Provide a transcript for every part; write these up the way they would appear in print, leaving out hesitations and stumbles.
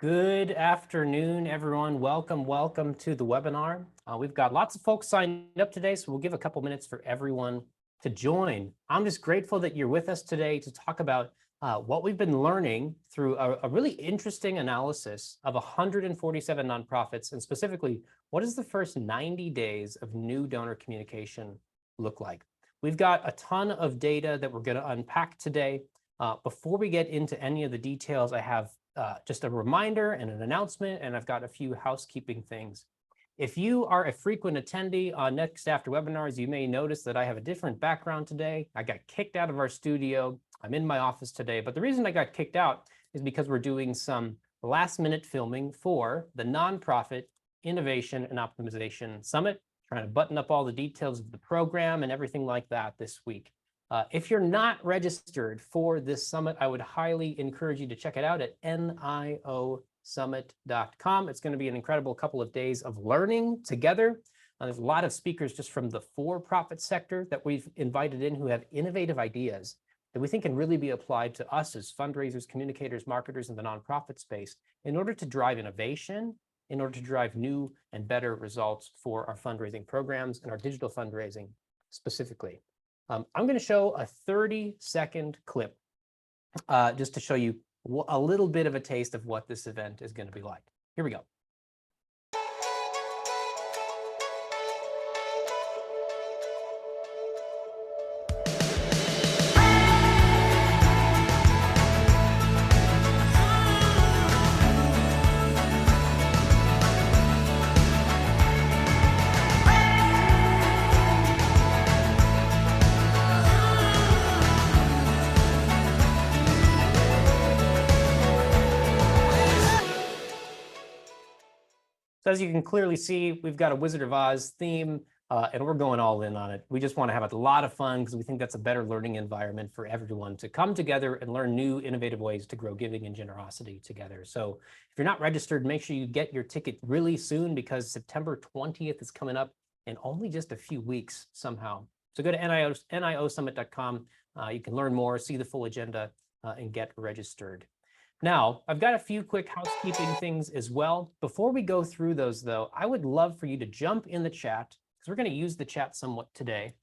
Good afternoon, everyone. Welcome to the webinar. We've got lots of folks signed up today, so we'll give a couple minutes for everyone to join. I'm just grateful that you're with us today to talk about what we've been learning through a really interesting analysis of 147 nonprofits, and specifically, what does the first 90 days of new donor communication look like? We've got a ton of data that we're going to unpack today. Before we get into any of the details, I have just a reminder and an announcement, and I've got a few housekeeping things. If you are a frequent attendee on Next After Webinars, you may notice that I have a different background today. I got kicked out of our studio. I'm in my office today, but the reason I got kicked out is because we're doing some last-minute filming for the Nonprofit Innovation and Optimization Summit, trying to button up all the details of the program and everything like that this week. If you're not registered for this summit, I would highly encourage you to check it out at niosummit.com. It's going to be an incredible couple of days of learning together. There's a lot of speakers just from the for-profit sector that we've invited in who have innovative ideas that we think can really be applied to us as fundraisers, communicators, marketers in the nonprofit space in order to drive innovation, in order to drive new and better results for our fundraising programs and our digital fundraising specifically. I'm going to show a 30-second clip just to show you a little bit of a taste of what this event is going to be like. Here we go. So as you can clearly see, we've got a Wizard of Oz theme, and we're going all in on it. We just want to have a lot of fun because we think that's a better learning environment for everyone to come together and learn new, innovative ways to grow giving and generosity together. So if you're not registered, make sure you get your ticket really soon because September 20th is coming up in only just a few weeks somehow. So go to niosummit.com. You can learn more, see the full agenda, and get registered. Now, I've got a few quick housekeeping things as well. Before we go through those, though, I would love for you to jump in the chat, because we're going to use the chat somewhat today.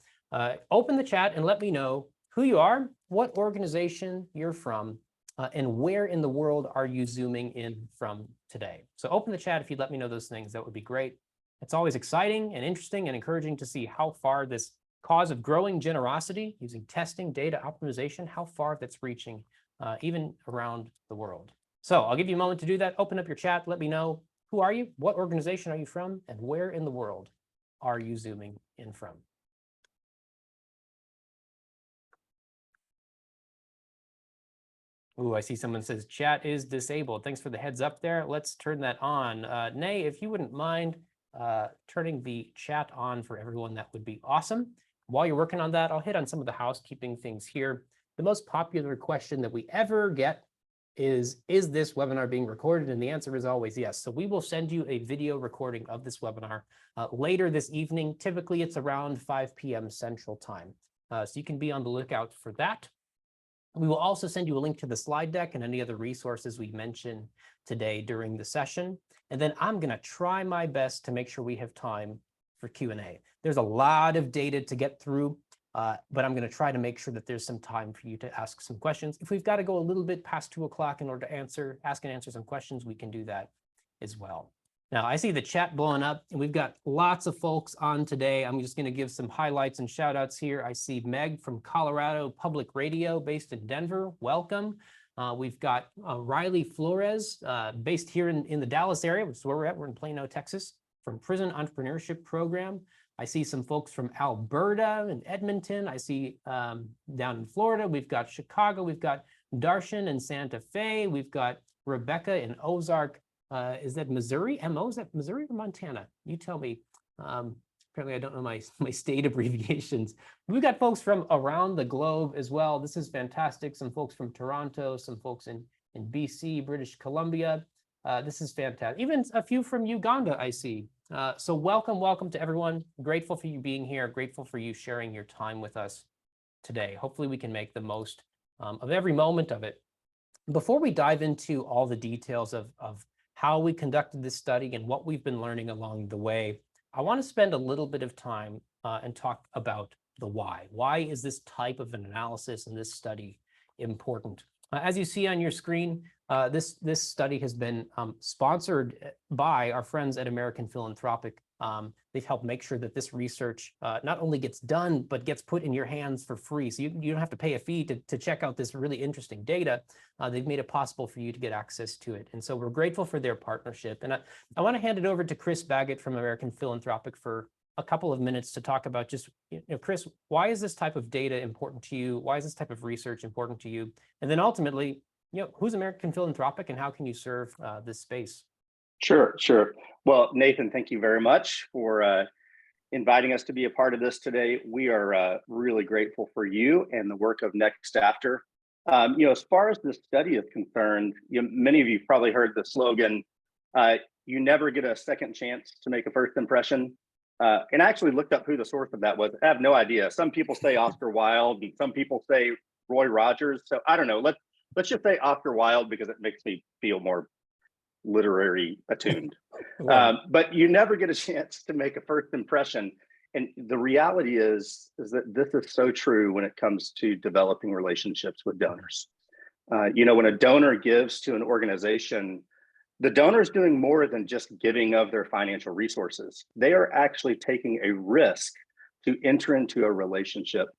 Open the chat and let me know who you are, what organization you're from, and where in the world are you zooming in from today. So open the chat if you'd let me know those things. That would be great. It's always exciting and interesting and encouraging to see how far this cause of growing generosity using testing, data optimization, how far that's reaching even around the world. So I'll give you a moment to do that. Open up your chat. Let me know, who are you? What organization are you from? And where in the world are you zooming in from? Ooh, I see someone says chat is disabled. Thanks for the heads up there. Let's turn that on. Nay, if you wouldn't mind turning the chat on for everyone, that would be awesome. While you're working on that, I'll hit on some of the housekeeping things here. The most popular question that we ever get is this webinar being recorded? And the answer is always yes. So we will send you a video recording of this webinar later this evening. Typically, it's around 5 p.m. Central Time. So you can be on the lookout for that. We will also send you a link to the slide deck and any other resources we mentioned today during the session. And then I'm going to try my best to make sure we have time for Q&A. There's a lot of data to get through. But I'm going to try to make sure that there's some time for you to ask some questions. If we've got to go a little bit past 2 o'clock in order to ask and answer some questions, we can do that as well. Now, I see the chat blowing up, and we've got lots of folks on today. I'm just going to give some highlights and shout outs here. I see Meg from Colorado Public Radio based in Denver. Welcome. We've got Riley Flores based here in the Dallas area, which is where we're at. We're in Plano, Texas, from Prison Entrepreneurship Program. I see some folks from Alberta and Edmonton. I see down in Florida, we've got Chicago, we've got Darshan in Santa Fe, we've got Rebecca in Ozark. Is that Missouri? Is that Missouri or Montana? You tell me. Apparently I don't know my state abbreviations. We've got folks from around the globe as well. This is fantastic. Some folks from Toronto, some folks in BC, British Columbia. This is fantastic. Even a few from Uganda, I see. So welcome to everyone. Grateful for you being here. Grateful for you sharing your time with us today. Hopefully we can make the most of every moment of it. Before we dive into all the details of how we conducted this study and what we've been learning along the way, I want to spend a little bit of time and talk about the why. Why is this type of an analysis and this study important? As you see on your screen, this study has been sponsored by our friends at American Philanthropic. They've helped make sure that this research not only gets done, but gets put in your hands for free. So you don't have to pay a fee to check out this really interesting data. They've made it possible for you to get access to it. And so we're grateful for their partnership. And I want to hand it over to Chris Baggett from American Philanthropic for a couple of minutes to talk about just, Chris, why is this type of data important to you? Why is this type of research important to you? And then ultimately, who's American Philanthropic and how can you serve this space? Sure. Well, Nathan, thank you very much for inviting us to be a part of this today. We are really grateful for you and the work of Next After. As far as the study is concerned, many of you probably heard the slogan, you never get a second chance to make a first impression. And I actually looked up who the source of that was. I have no idea. Some people say Oscar Wilde and some people say Roy Rogers. So I don't know. Let's just say Oscar Wilde because it makes me feel more literary attuned. But you never get a chance to make a first impression. And the reality is that this is so true when it comes to developing relationships with donors. When a donor gives to an organization, the donor is doing more than just giving of their financial resources. They are actually taking a risk to enter into a relationship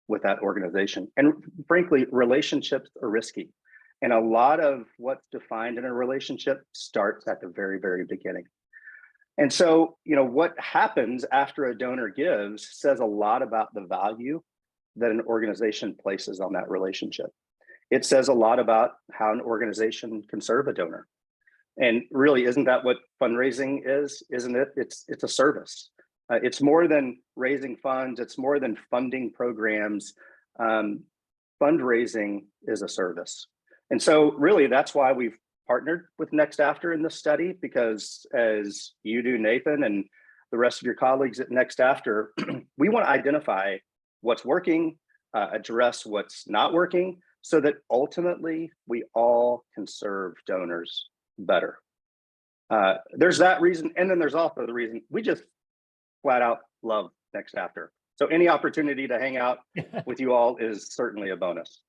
with that organization. And frankly, relationships are risky. And a lot of what's defined in a relationship starts at the very, very beginning. And so, what happens after a donor gives says a lot about the value that an organization places on that relationship. It says a lot about how an organization can serve a donor. And really, isn't that what fundraising is? Isn't it? It's a service. It's more than raising funds. It's more than funding programs. Fundraising is a service. And so really, that's why we've partnered with Next After in this study, because as you do, Nathan, and the rest of your colleagues at Next After, we want to identify what's working, address what's not working, so that ultimately we all can serve donors better. There's that reason. And then there's also the reason we just flat out love Next After. So any opportunity to hang out with you all is certainly a bonus.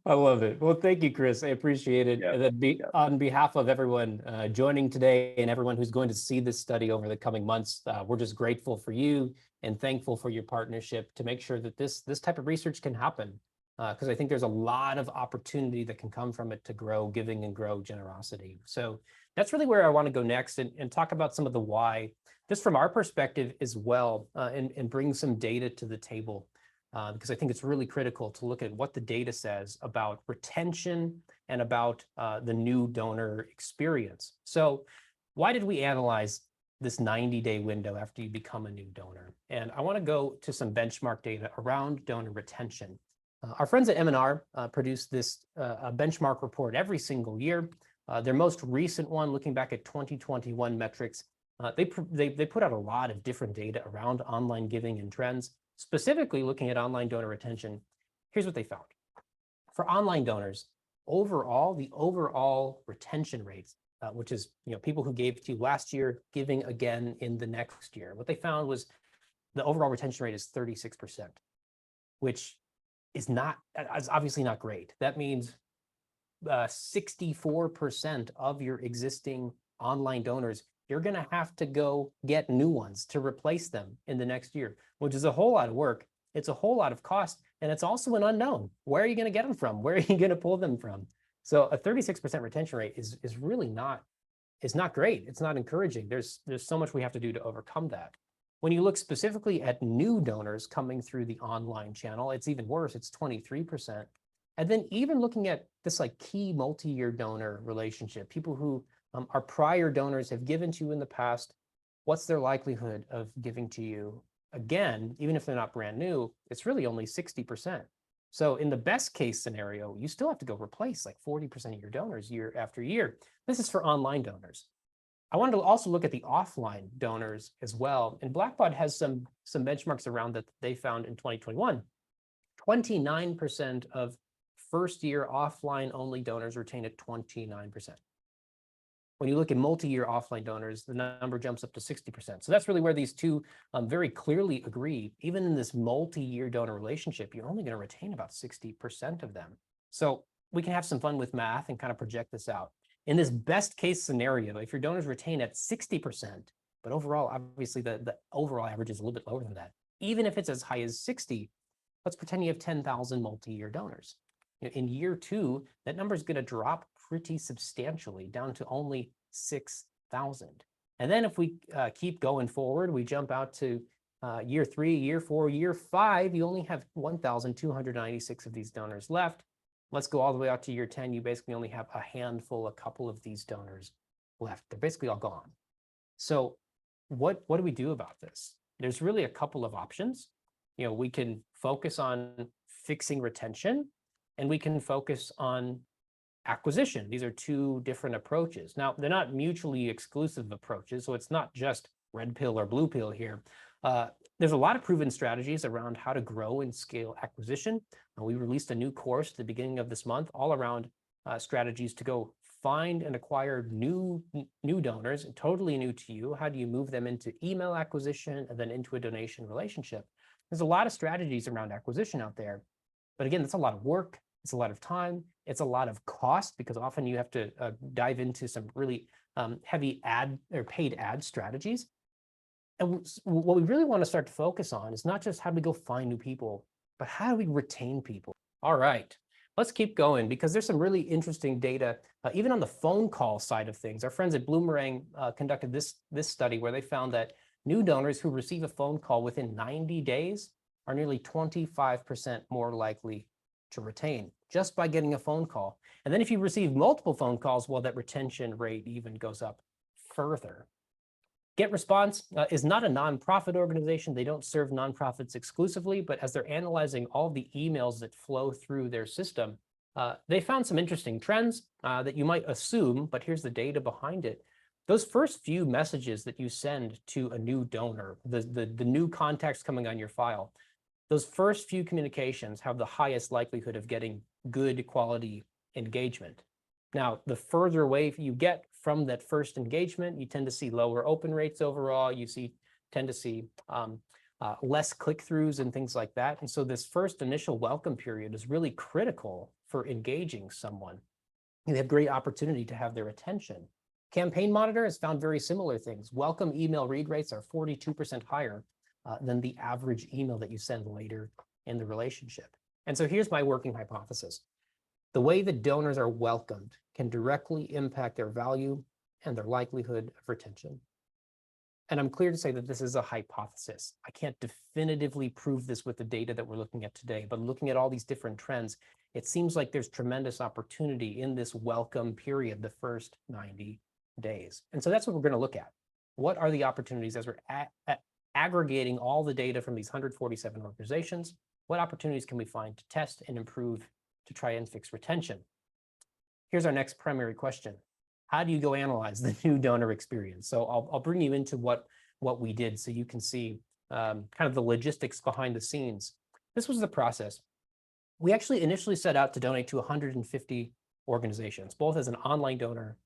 I love it. Well, thank you, Chris. I appreciate it. On behalf of everyone joining today and everyone who's going to see this study over the coming months, we're just grateful for you and thankful for your partnership to make sure that this type of research can happen. Because I think there's a lot of opportunity that can come from it to grow giving and grow generosity. So that's really where I want to go next and talk about some of the why, just from our perspective as well, and bring some data to the table. Because I think it's really critical to look at what the data says about retention and about the new donor experience. So why did we analyze this 90-day window after you become a new donor? And I want to go to some benchmark data around donor retention. Our friends at M&R produce this benchmark report every single year. Their most recent one, looking back at 2021 metrics, they put out a lot of different data around online giving and trends. Specifically looking at online donor retention, here's what they found. For online donors, the overall retention rates, which is people who gave to you last year, giving again in the next year, what they found was the overall retention rate is 36%, which is obviously not great. That means 64% of your existing online donors, you're going to have to go get new ones to replace them in the next year, which is a whole lot of work. It's a whole lot of cost, and it's also an unknown. Where are you going to get them from? Where are you going to pull them from? So a 36% retention rate is really not great. It's not encouraging. There's so much we have to do to overcome that. When you look specifically at new donors coming through the online channel, it's even worse. It's 23%. And then even looking at this key multi-year donor relationship, people who our prior donors have given to you in the past, what's their likelihood of giving to you again, even if they're not brand new? It's really only 60%. So in the best case scenario, you still have to go replace 40% of your donors year after year. This is for online donors. I wanted to also look at the offline donors as well. And Blackbaud has some benchmarks around that they found in 2021. 29% of first year offline only donors retain at 29%. When you look at multi-year offline donors, the number jumps up to 60%. So that's really where these two very clearly agree. Even in this multi-year donor relationship, you're only going to retain about 60% of them. So we can have some fun with math and kind of project this out. In this best case scenario, if your donors retain at 60%, but overall, obviously the overall average is a little bit lower than that. Even if it's as high as 60, let's pretend you have 10,000 multi-year donors. In year 2, that number is going to drop pretty substantially down to only 6,000. And then if we keep going forward, we jump out to year 3, year 4, year 5, you only have 1,296 of these donors left. Let's go all the way out to year 10. You basically only have a couple of these donors left. They're basically all gone. So what do we do about this? There's really a couple of options. We can focus on fixing retention, and we can focus on acquisition. These are two different approaches. Now, they're not mutually exclusive approaches, so it's not just red pill or blue pill here. There's a lot of proven strategies around how to grow and scale acquisition. We released a new course at the beginning of this month, all around strategies to go find and acquire new donors, totally new to you. How do you move them into email acquisition and then into a donation relationship? There's a lot of strategies around acquisition out there. But again, that's a lot of work. It's a lot of time. It's a lot of cost, because often you have to dive into some really heavy ad or paid ad strategies. And what we really want to start to focus on is not just how do we go find new people, but how do we retain people? All right, let's keep going, because there's some really interesting data, even on the phone call side of things. Our friends at Bloomerang conducted this study where they found that new donors who receive a phone call within 90 days are nearly 25% more likely to retain just by getting a phone call. And then if you receive multiple phone calls, well, that retention rate even goes up further. Get Response is not a nonprofit organization. They don't serve nonprofits exclusively, but as they're analyzing all the emails that flow through their system, they found some interesting trends that you might assume, but here's the data behind it. Those first few messages that you send to a new donor, the new contacts coming on your file, those first few communications have the highest likelihood of getting good quality engagement. Now, the further away you get from that first engagement, you tend to see lower open rates overall. You tend to see less click-throughs and things like that. And so this first initial welcome period is really critical for engaging someone. They have great opportunity to have their attention. Campaign Monitor has found very similar things. Welcome email read rates are 42% higher than the average email that you send later in the relationship. And so here's my working hypothesis. The way that donors are welcomed can directly impact their value and their likelihood of retention. And I'm clear to say that this is a hypothesis. I can't definitively prove this with the data that we're looking at today, but looking at all these different trends, it seems like there's tremendous opportunity in this welcome period, the first 90 days. And so that's what we're going to look at. What are the opportunities as we're aggregating all the data from these 147 organizations? What opportunities can we find to test and improve to try and fix retention? Here's our next primary question. How do you go analyze the new donor experience? So I'll bring you into what we did so you can see kind of the logistics behind the scenes. This was the process. We actually initially set out to donate to 150 organizations, both as an online donor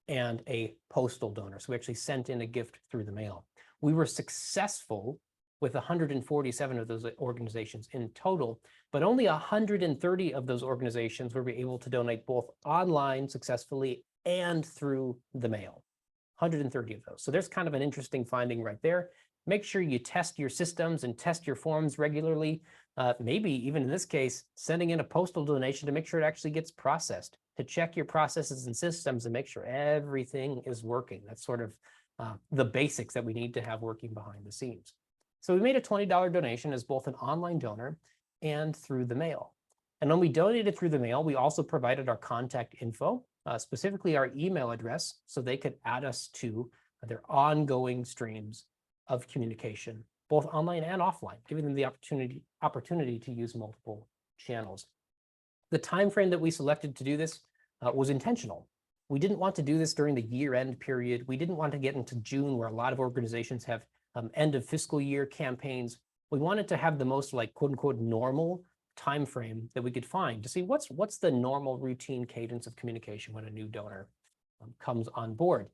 and a postal donor. So we actually sent in a gift through the mail. We were successful with 147 of those organizations in total, but only 130 of those organizations were able to donate both online successfully and through the mail. 130 of those. So there's kind of an interesting finding right there. Make sure you test your systems and test your forms regularly. Maybe even in this case, sending in a postal donation to make sure it actually gets processed, to check your processes and systems and make sure everything is working. That's sort of the basics that we need to have working behind the scenes. So we made a $20 donation as both an online donor and through the mail. And when we donated through the mail, we also provided our contact info, specifically our email address, so they could add us to their ongoing streams of communication, both online and offline, giving them the opportunity to use multiple channels. The time frame that we selected to do this was intentional. We didn't want to do this during the year-end period. We didn't want to get into June, where a lot of organizations have end of fiscal year campaigns. We wanted to have the most, like, quote unquote normal time frame that we could find to see what's the normal routine cadence of communication when a new donor comes on board.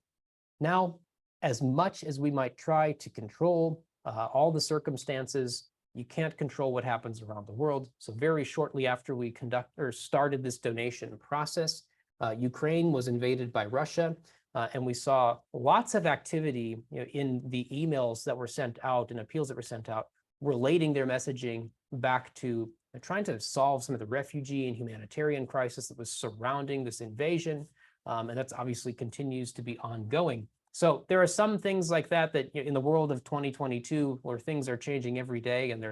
Now, as much as we might try to control all the circumstances, you can't control what happens around the world. So very shortly after we started this donation process, Ukraine was invaded by Russia, and we saw lots of activity, in the emails that were sent out and appeals that were sent out, relating their messaging back to trying to solve some of the refugee and humanitarian crisis that was surrounding this invasion. And that's obviously continues to be ongoing. So there are some things like that in the world of 2022, where things are changing every day, and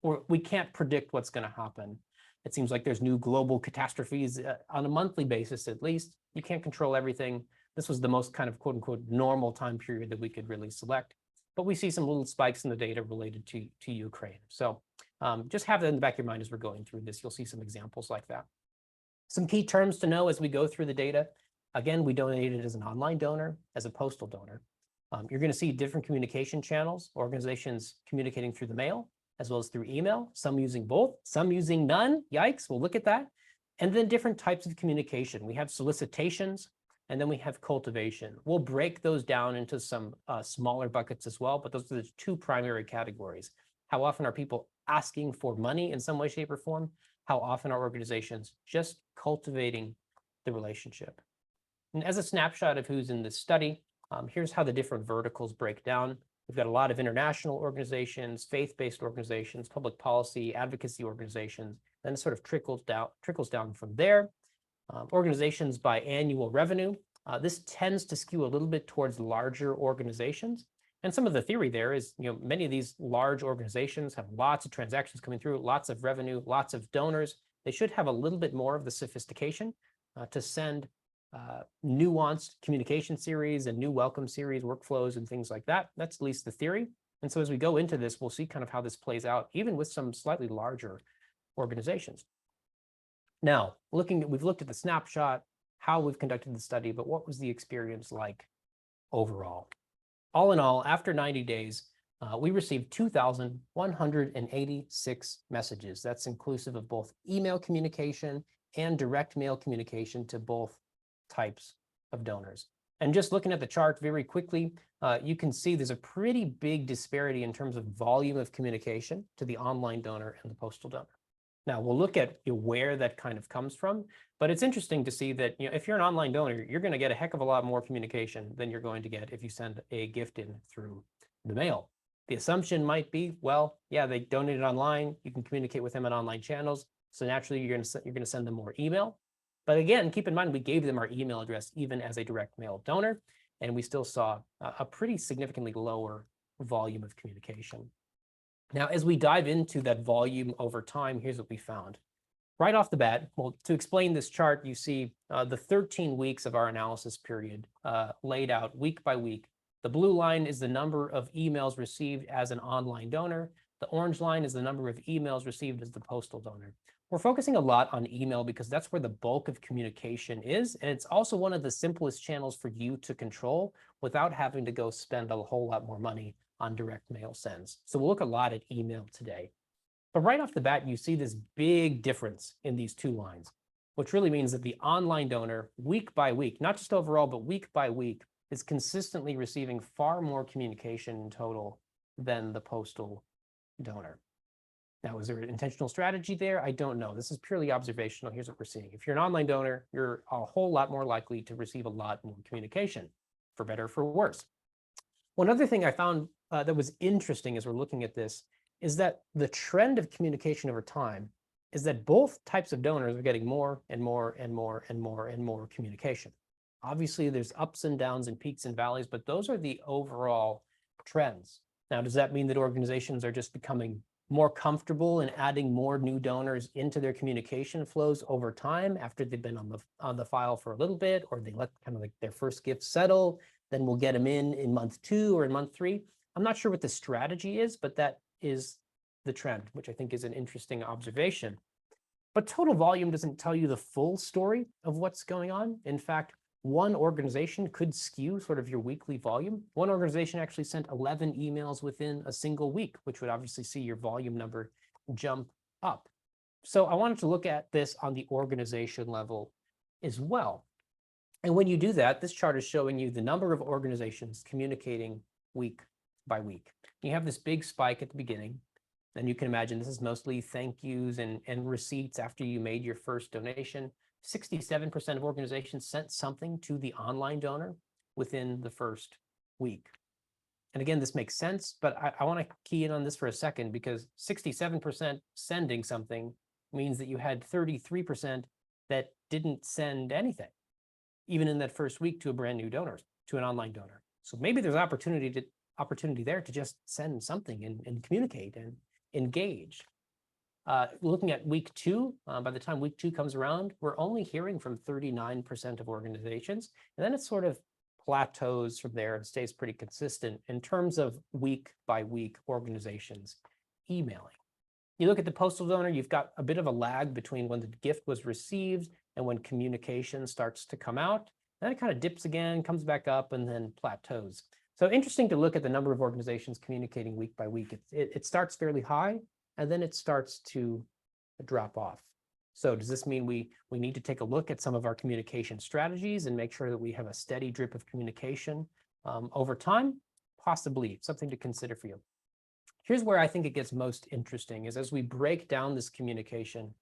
or we can't predict what's going to happen. It seems like there's new global catastrophes on a monthly basis, at least. You can't control everything. This was the most kind of quote unquote normal time period that we could really select. But we see some little spikes in the data related to Ukraine. So just have that in the back of your mind as we're going through this. You'll see some examples like that. Some key terms to know as we go through the data. Again, we donated as an online donor, as a postal donor. You're going to see different communication channels, organizations communicating through the mail, as well as through email, some using both, some using none. Yikes, we'll look at that. And then different types of communication. We have solicitations, and then we have cultivation. We'll break those down into some smaller buckets as well, but those are the two primary categories. How often are people asking for money in some way, shape, or form? How often are organizations just cultivating the relationship? And as a snapshot of who's in this study, here's how the different verticals break down. We've got a lot of international organizations, faith-based organizations, public policy, advocacy organizations, then it sort of trickles down from there. Organizations by annual revenue. This tends to skew a little bit towards larger organizations. And some of the theory there is, many of these large organizations have lots of transactions coming through, lots of revenue, lots of donors. They should have a little bit more of the sophistication to send nuanced communication series and new welcome series workflows and things like that. That's at least the theory. And so as we go into this, we'll see kind of how this plays out, even with some slightly larger organizations. Now, we've looked at the snapshot, how we've conducted the study, but what was the experience like overall? All in all, after 90 days, we received 2,186 messages. That's inclusive of both email communication and direct mail communication to both types of donors. And just looking at the chart very quickly, you can see there's a pretty big disparity in terms of volume of communication to the online donor and the postal donor. Now, we'll look at where that kind of comes from, but it's interesting to see that if you're an online donor, you're going to get a heck of a lot more communication than you're going to get if you send a gift in through the mail. The assumption might be, well, yeah, they donated online. You can communicate with them on online channels. So naturally, you're going to send them more email. But again, keep in mind, we gave them our email address even as a direct mail donor, and we still saw a pretty significantly lower volume of communication. Now, as we dive into that volume over time, here's what we found. Right off the bat, well, to explain this chart, you see the 13 weeks of our analysis period laid out week by week. The blue line is the number of emails received as an online donor. The orange line is the number of emails received as the postal donor. We're focusing a lot on email because that's where the bulk of communication is, and it's also one of the simplest channels for you to control without having to go spend a whole lot more money on direct mail sends. So we'll look a lot at email today. But right off the bat, you see this big difference in these two lines, which really means that the online donor, week by week, not just overall, but week by week, is consistently receiving far more communication in total than the postal donor. Now, is there an intentional strategy there? I don't know. This is purely observational. Here's what we're seeing. If you're an online donor, you're a whole lot more likely to receive a lot more communication, for better or for worse. One other thing I found that was interesting as we're looking at this is that the trend of communication over time is that both types of donors are getting more and more and more and more and more communication. Obviously, there's ups and downs and peaks and valleys, but those are the overall trends. Now, does that mean that organizations are just becoming more comfortable in adding more new donors into their communication flows over time after they've been on the file for a little bit, or they let kind of like their first gift settle, then we'll get them in month 2 or in month 3? I'm not sure what the strategy is, but that is the trend, which I think is an interesting observation. But total volume doesn't tell you the full story of what's going on. In fact, one organization could skew sort of your weekly volume. One organization actually sent 11 emails within a single week, which would obviously see your volume number jump up. So I wanted to look at this on the organization level as well. And when you do that, this chart is showing you the number of organizations communicating week by week. You have this big spike at the beginning, and you can imagine this is mostly thank yous and receipts after you made your first donation. 67% of organizations sent something to the online donor within the first week. And again, this makes sense, but I want to key in on this for a second, because 67% sending something means that you had 33% that didn't send anything, even in that first week, to a brand new donor, to an online donor. So maybe there's opportunity there to just send something and communicate and engage. Looking at week 2, by the time week 2 comes around, we're only hearing from 39% of organizations, and then it sort of plateaus from there and stays pretty consistent in terms of week by week organizations emailing. You look at the postal donor, you've got a bit of a lag between when the gift was received and when communication starts to come out. Then it kind of dips again, comes back up, and then plateaus. So interesting to look at the number of organizations communicating week by week. It starts fairly high, and then it starts to drop off. So does this mean we need to take a look at some of our communication strategies and make sure that we have a steady drip of communication over time? Possibly, something to consider for you. Here's where I think it gets most interesting, is as we break down this communication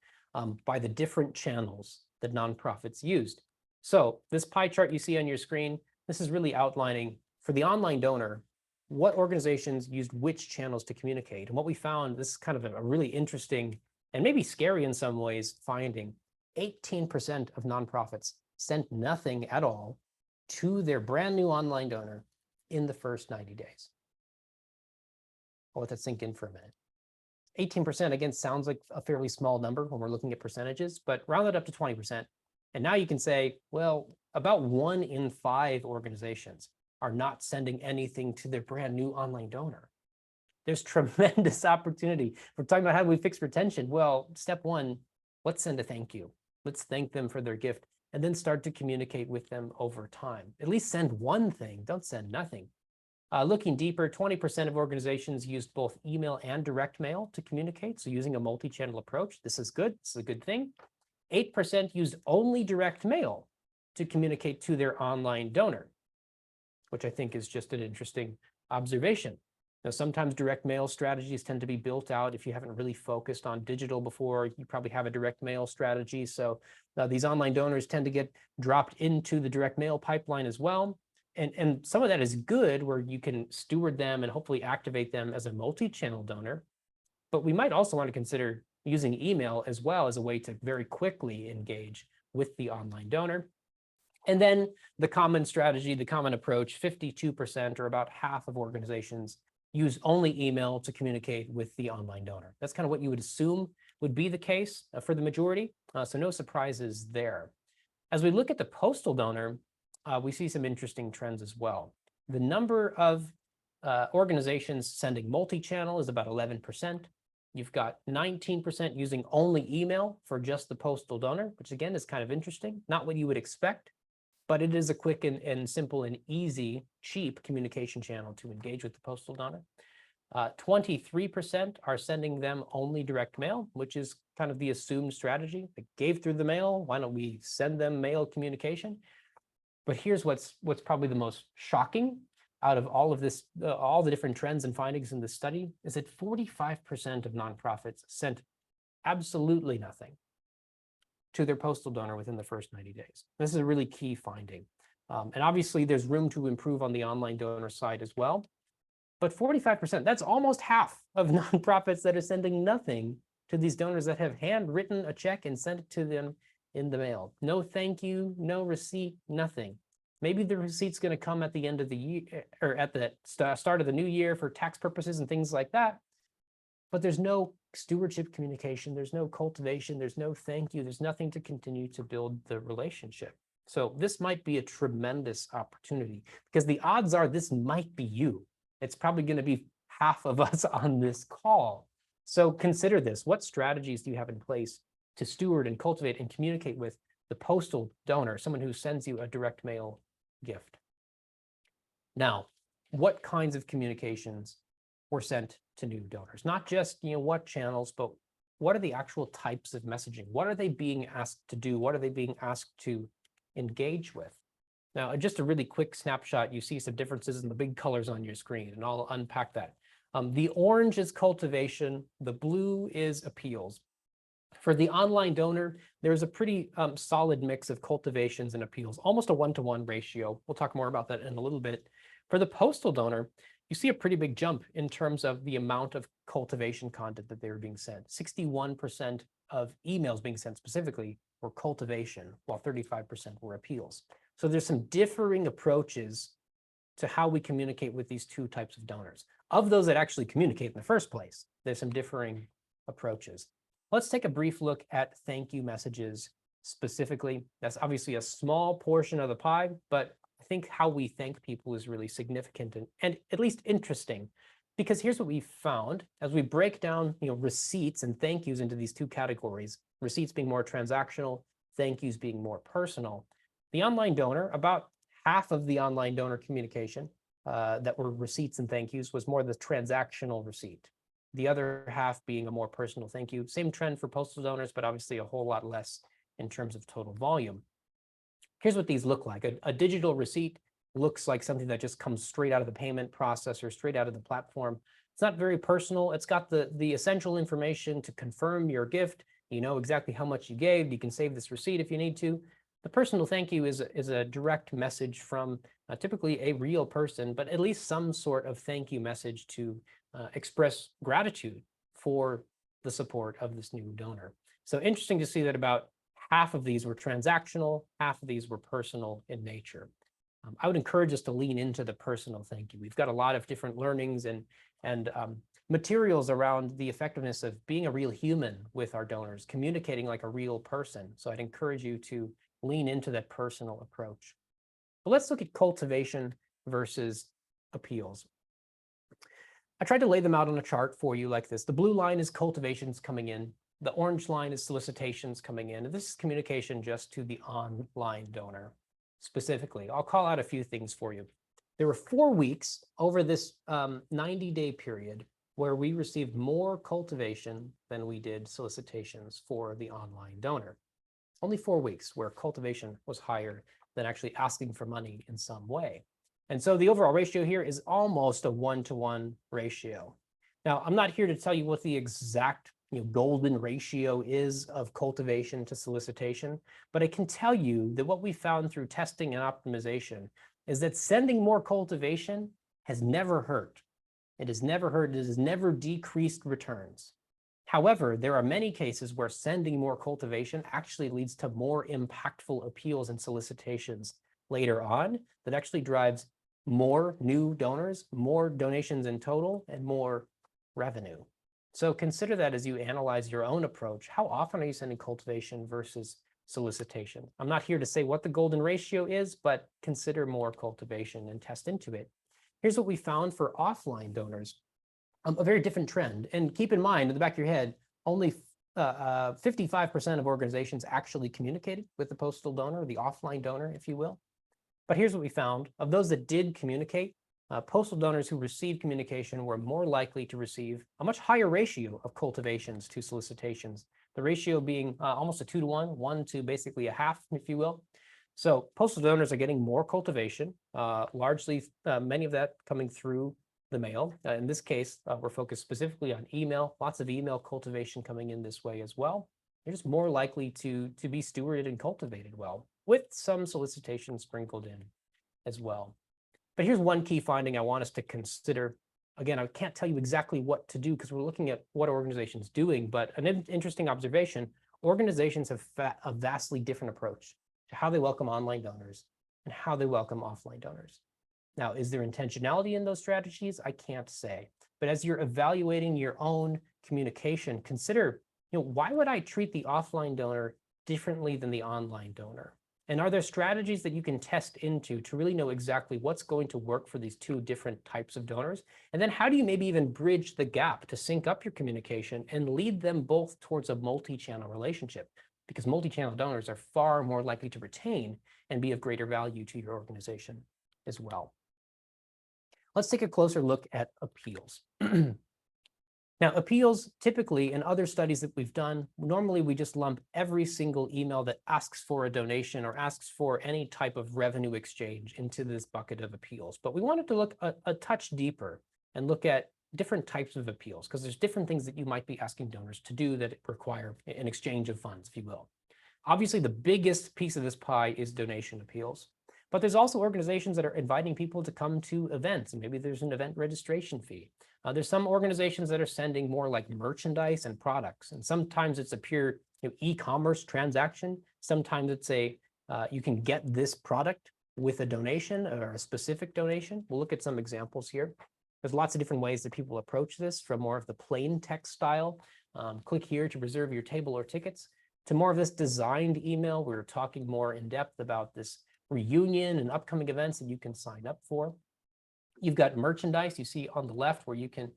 by the different channels that nonprofits used. So this pie chart you see on your screen, this is really outlining for the online donor, what organizations used which channels to communicate. And what we found, this is kind of a really interesting and maybe scary in some ways finding, 18% of nonprofits sent nothing at all to their brand new online donor in the first 90 days. I'll let that sink in for a minute. 18%, again, sounds like a fairly small number when we're looking at percentages, but round it up to 20%. And now you can say, well, about 1 in 5 organizations are not sending anything to their brand new online donor. There's tremendous opportunity. We're talking about how do we fix retention. Well, step 1, let's send a thank you. Let's thank them for their gift, and then start to communicate with them over time. At least send one thing, don't send nothing. Looking deeper, 20% of organizations used both email and direct mail to communicate, so using a multi-channel approach. This is good, this is a good thing. 8% used only direct mail to communicate to their online donor, which I think is just an interesting observation. Now, sometimes direct mail strategies tend to be built out. If you haven't really focused on digital before, you probably have a direct mail strategy. So these online donors tend to get dropped into the direct mail pipeline as well. And some of that is good, where you can steward them and hopefully activate them as a multi-channel donor. But we might also want to consider using email as well as a way to very quickly engage with the online donor. And then the common strategy, the common approach, 52%, or about half of organizations, use only email to communicate with the online donor. That's kind of what you would assume would be the case for the majority. So no surprises there. As we look at the postal donor, we see some interesting trends as well. The number of organizations sending multi-channel is about 11%. You've got 19% using only email for just the postal donor, which again is kind of interesting. Not what you would expect, but it is a quick and simple and easy, cheap communication channel to engage with the postal donor. 23% are sending them only direct mail, which is kind of the assumed strategy. They gave through the mail, why don't we send them mail communication? But here's what's probably the most shocking out of all of this, all the different trends and findings in this study, is that 45% of nonprofits sent absolutely nothing to their postal donor within the first 90 days. This is a really key finding. And obviously there's room to improve on the online donor side as well. But 45%, that's almost half of nonprofits that are sending nothing to these donors that have handwritten a check and sent it to them in the mail. No thank you, no receipt, nothing. Maybe the receipt's going to come at the end of the year, or at the start of the new year for tax purposes and things like that. But there's no stewardship communication, there's no cultivation, there's no thank you, there's nothing to continue to build the relationship. So this might be a tremendous opportunity, because the odds are this might be you. It's probably going to be half of us on this call. So consider this. What strategies do you have in place to steward and cultivate and communicate with the postal donor, someone who sends you a direct mail gift? Now, what kinds of communications were sent to new donors? Not just, what channels, but what are the actual types of messaging? What are they being asked to do? What are they being asked to engage with? Now, just a really quick snapshot, you see some differences in the big colors on your screen, and I'll unpack that. The orange is cultivation, the blue is appeals. For the online donor, there's a pretty solid mix of cultivations and appeals, almost a 1-to-1 ratio. We'll talk more about that in a little bit. For the postal donor, you see a pretty big jump in terms of the amount of cultivation content that they were being sent. 61% of emails being sent specifically were cultivation, while 35% were appeals. So there's some differing approaches to how we communicate with these two types of donors. Of those that actually communicate in the first place, there's some differing approaches. Let's take a brief look at thank you messages specifically. That's obviously a small portion of the pie, but I think how we thank people is really significant and at least interesting, because here's what we found as we break down, receipts and thank yous into these two categories, receipts being more transactional, thank yous being more personal. The online donor, about half of the online donor communication that were receipts and thank yous was more the transactional receipt. The other half being a more personal thank you. Same trend for postal donors, but obviously a whole lot less in terms of total volume. Here's what these look like. A digital receipt looks like something that just comes straight out of the payment processor, straight out of the platform. It's not very personal. It's got the essential information to confirm your gift. You know exactly how much you gave. You can save this receipt if you need to. The personal thank you is a direct message from typically a real person, but at least some sort of thank you message to express gratitude for the support of this new donor. So interesting to see that about half of these were transactional, half of these were personal in nature. I would encourage us to lean into the personal thank you. We've got a lot of different learnings and materials around the effectiveness of being a real human with our donors, communicating like a real person. So I'd encourage you to lean into that personal approach. But let's look at cultivation versus appeals. I tried to lay them out on a chart for you like this. The blue line is cultivations coming in. The orange line is solicitations coming in. And this is communication just to the online donor specifically. I'll call out a few things for you. There were 4 weeks over this 90-day period where we received more cultivation than we did solicitations for the online donor. Only 4 weeks where cultivation was higher than actually asking for money in some way. And so the overall ratio here is almost a 1-to-1 ratio. Now, I'm not here to tell you what the exact golden ratio is of cultivation to solicitation, but I can tell you that what we found through testing and optimization is that sending more cultivation has never hurt. It has never hurt. It has never decreased returns. However, there are many cases where sending more cultivation actually leads to more impactful appeals and solicitations later on that actually drives more new donors, more donations in total, and more revenue. So consider that as you analyze your own approach. How often are you sending cultivation versus solicitation? I'm not here to say what the golden ratio is, but consider more cultivation and test into it. Here's what we found for offline donors. A very different trend. And keep in mind, in the back of your head, only 55% of organizations actually communicated with the postal donor, the offline donor, if you will. But here's what we found. Of those that did communicate, postal donors who received communication were more likely to receive a much higher ratio of cultivations to solicitations, the ratio being almost a 2-to-1, 1 to basically a half, if you will. So postal donors are getting more cultivation, largely many of that coming through the mail. In this case, we're focused specifically on email, lots of email cultivation coming in this way as well. They're just more likely to be stewarded and cultivated well, with some solicitation sprinkled in as well. But here's one key finding I want us to consider. Again, I can't tell you exactly what to do because we're looking at what organizations doing, but an interesting observation, organizations have a vastly different approach to how they welcome online donors and how they welcome offline donors. Now, is there intentionality in those strategies? I can't say. But as you're evaluating your own communication, consider, why would I treat the offline donor differently than the online donor? And are there strategies that you can test into to really know exactly what's going to work for these two different types of donors? And then how do you maybe even bridge the gap to sync up your communication and lead them both towards a multi-channel relationship? Because multi-channel donors are far more likely to retain and be of greater value to your organization as well. Let's take a closer look at appeals. Now, appeals typically in other studies that we've done, normally we just lump every single email that asks for a donation or asks for any type of revenue exchange into this bucket of appeals. But we wanted to look a touch deeper and look at different types of appeals, because there's different things that you might be asking donors to do that require an exchange of funds, if you will. Obviously, the biggest piece of this pie is donation appeals. But there's also organizations that are inviting people to come to events, and maybe there's an event registration fee. There's some organizations that are sending more like merchandise and products, and sometimes it's a pure e-commerce transaction. Sometimes it's you can get this product with a donation or a specific donation. We'll look at some examples here. There's lots of different ways that people approach this, from more of the plain text style, click here to reserve your table or tickets, to more of this designed email. We're talking more in depth about this reunion and upcoming events that you can sign up for. You've got merchandise you see on the left, where you can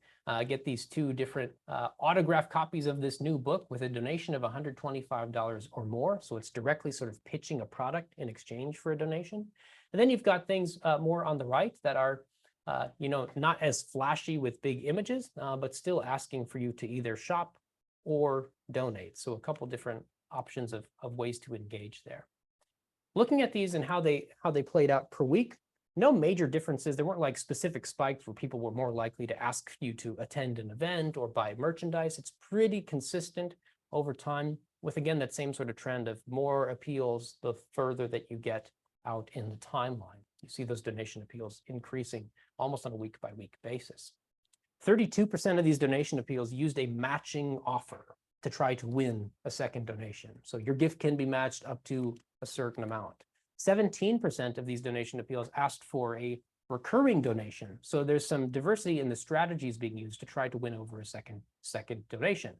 get these 2 different autographed copies of this new book with a donation of $125 or more. So it's directly sort of pitching a product in exchange for a donation. And then you've got things more on the right that are not as flashy with big images, but still asking for you to either shop or donate. So a couple different options of ways to engage there. Looking at these and how they played out per week, no major differences. There weren't like specific spikes where people were more likely to ask you to attend an event or buy merchandise. It's pretty consistent over time, with, again, that same sort of trend of more appeals the further that you get out in the timeline. You see those donation appeals increasing almost on a week-by-week basis. 32% of these donation appeals used a matching offer to try to win a second donation. So your gift can be matched up to a certain amount. 17% of these donation appeals asked for a recurring donation. So there's some diversity in the strategies being used to try to win over a second donation.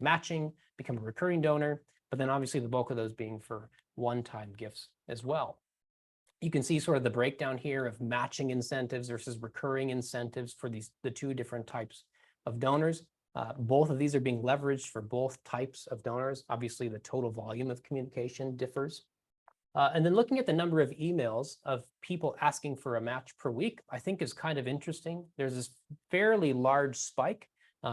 Matching, become a recurring donor, but then obviously the bulk of those being for one-time gifts as well. You can see sort of the breakdown here of matching incentives versus recurring incentives for the 2 different types of donors. Both of these are being leveraged for both types of donors. Obviously, the total volume of communication differs. And then looking at the number of emails of people asking for a match per week, I think is kind of interesting. There's this fairly large spike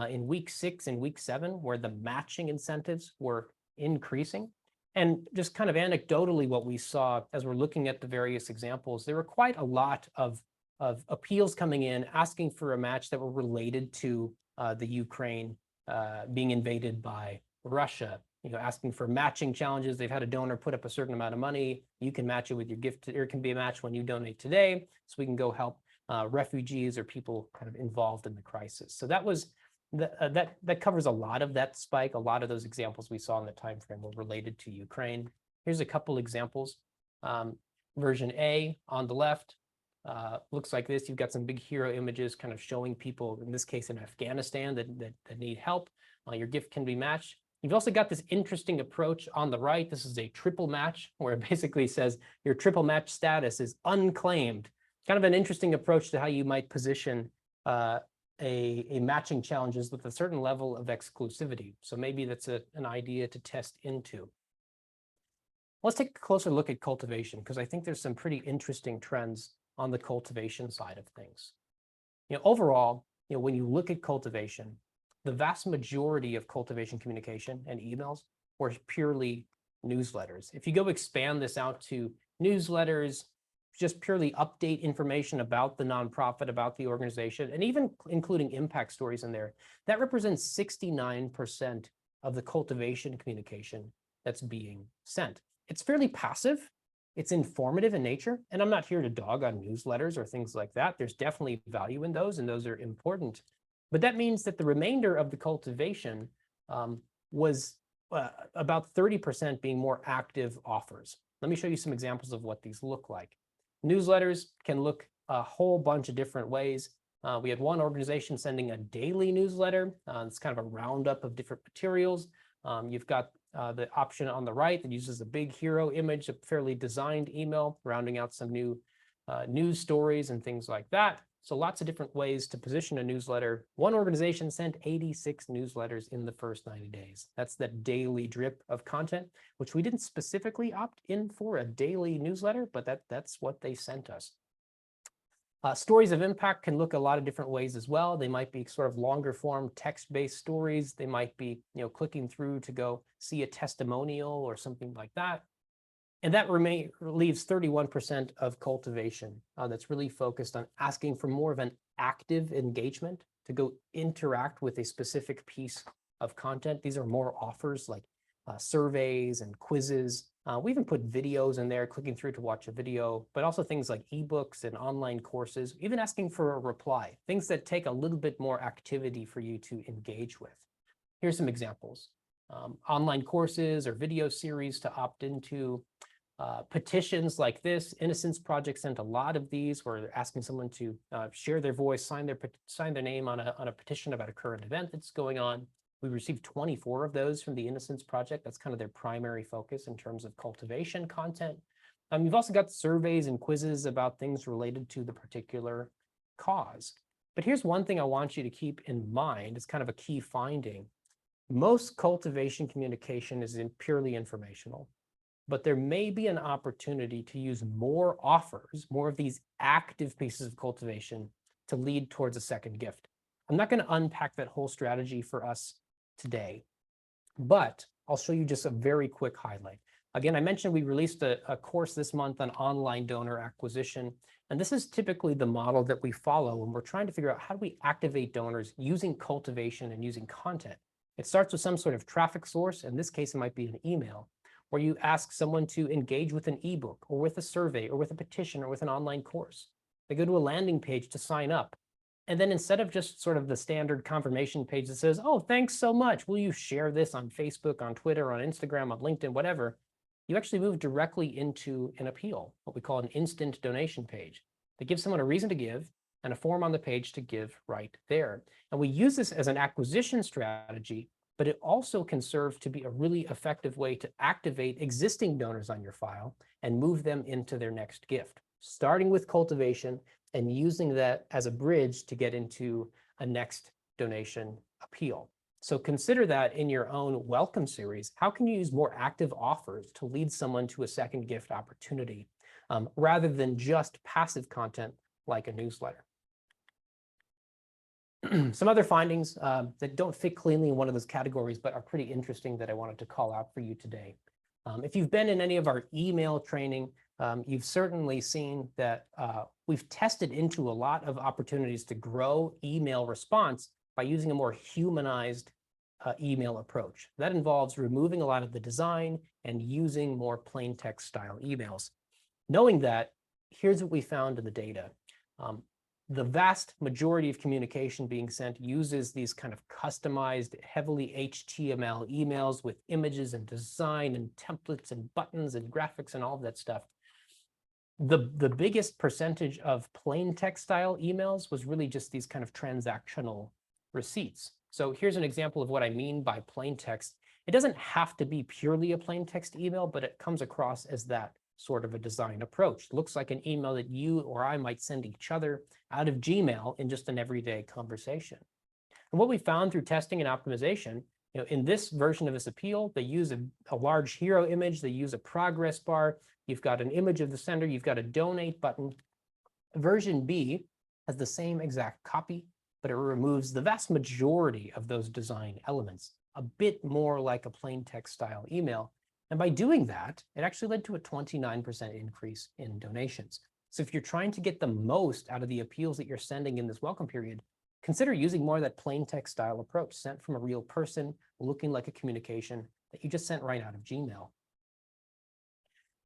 in week 6 and week 7, where the matching incentives were increasing. And just kind of anecdotally, what we saw as we're looking at the various examples, there were quite a lot of appeals coming in asking for a match that were related to the Ukraine being invaded by Russia. Asking for matching challenges. They've had a donor put up a certain amount of money. You can match it with your gift, or it can be a match when you donate today, so we can go help refugees or people kind of involved in the crisis. So that was that covers a lot of that spike. A lot of those examples we saw in the time frame were related to Ukraine. Here's a couple examples. Version A on the left looks like this. You've got some big hero images kind of showing people, in this case in Afghanistan, that need help. Your gift can be matched. You've also got this interesting approach on the right. This is a triple match, where it basically says your triple match status is unclaimed. Kind of an interesting approach to how you might position a matching challenges with a certain level of exclusivity. So maybe that's an idea to test into. Let's take a closer look at cultivation, because I think there's some pretty interesting trends on the cultivation side of things. Overall, when you look at cultivation, the vast majority of cultivation communication and emails were purely newsletters. If you go expand this out to newsletters, just purely update information about the nonprofit, about the organization, and even including impact stories in there, that represents 69% of the cultivation communication that's being sent. It's fairly passive. It's informative in nature. And I'm not here to dog on newsletters or things like that. There's definitely value in those, and those are important. But that means that the remainder of the cultivation was about 30% being more active offers. Let me show you some examples of what these look like. Newsletters can look a whole bunch of different ways. We had one organization sending a daily newsletter. It's kind of a roundup of different materials. You've got the option on the right that uses a big hero image, a fairly designed email, rounding out some new news stories and things like that. So lots of different ways to position a newsletter. One organization sent 86 newsletters in the first 90 days. That's that daily drip of content, which we didn't specifically opt in for a daily newsletter, but that's what they sent us. Stories of impact can look a lot of different ways as well. They might be sort of longer form text-based stories. They might be, clicking through to go see a testimonial or something like that. And that leaves 31% of cultivation that's really focused on asking for more of an active engagement to go interact with a specific piece of content. These are more offers like surveys and quizzes. We even put videos in there, clicking through to watch a video, but also things like ebooks and online courses, even asking for a reply, things that take a little bit more activity for you to engage with. Here's some examples. Online courses or video series to opt into. Petitions like this. Innocence Project sent a lot of these where they're asking someone to share their voice, sign their name on a petition about a current event that's going on. We received 24 of those from the Innocence Project. That's kind of their primary focus in terms of cultivation content. You've also got surveys and quizzes about things related to the particular cause. But here's one thing I want you to keep in mind. It's kind of a key finding. Most cultivation communication is purely informational, but there may be an opportunity to use more offers, more of these active pieces of cultivation to lead towards a second gift. I'm not going to unpack that whole strategy for us today, but I'll show you just a very quick highlight. Again, I mentioned we released a course this month on online donor acquisition, and this is typically the model that we follow when we're trying to figure out how do we activate donors using cultivation and using content. It starts with some sort of traffic source. In this case, it might be an email, where you ask someone to engage with an ebook or with a survey or with a petition or with an online course. They go to a landing page to sign up. And then instead of just sort of the standard confirmation page that says, oh, thanks so much, will you share this on Facebook, on Twitter, on Instagram, on LinkedIn, whatever, you actually move directly into an appeal, what we call an instant donation page, that gives someone a reason to give and a form on the page to give right there. And we use this as an acquisition strategy, but it also can serve to be a really effective way to activate existing donors on your file and move them into their next gift, starting with cultivation and using that as a bridge to get into a next donation appeal. So consider that in your own welcome series. How can you use more active offers to lead someone to a second gift opportunity rather than just passive content like a newsletter? Some other findings that don't fit cleanly in one of those categories, but are pretty interesting that I wanted to call out for you today. If you've been in any of our email training, you've certainly seen that we've tested into a lot of opportunities to grow email response by using a more humanized email approach. That involves removing a lot of the design and using more plain text style emails. Knowing that, here's what we found in the data. The vast majority of communication being sent uses these kind of customized, heavily HTML emails with images and design and templates and buttons and graphics and all of that stuff. The biggest percentage of plain text style emails was really just these kind of transactional receipts. So here's an example of what I mean by plain text. It doesn't have to be purely a plain text email, but it comes across as that sort of a design approach. It looks like an email that you or I might send each other out of Gmail in just an everyday conversation. And what we found through testing and optimization, in this version of this appeal, they use a large hero image, they use a progress bar, you've got an image of the sender, you've got a donate button. Version B has the same exact copy, but it removes the vast majority of those design elements, a bit more like a plain text style email. And by doing that, it actually led to a 29% increase in donations. So if you're trying to get the most out of the appeals that you're sending in this welcome period, consider using more of that plain text style approach sent from a real person looking like a communication that you just sent right out of Gmail.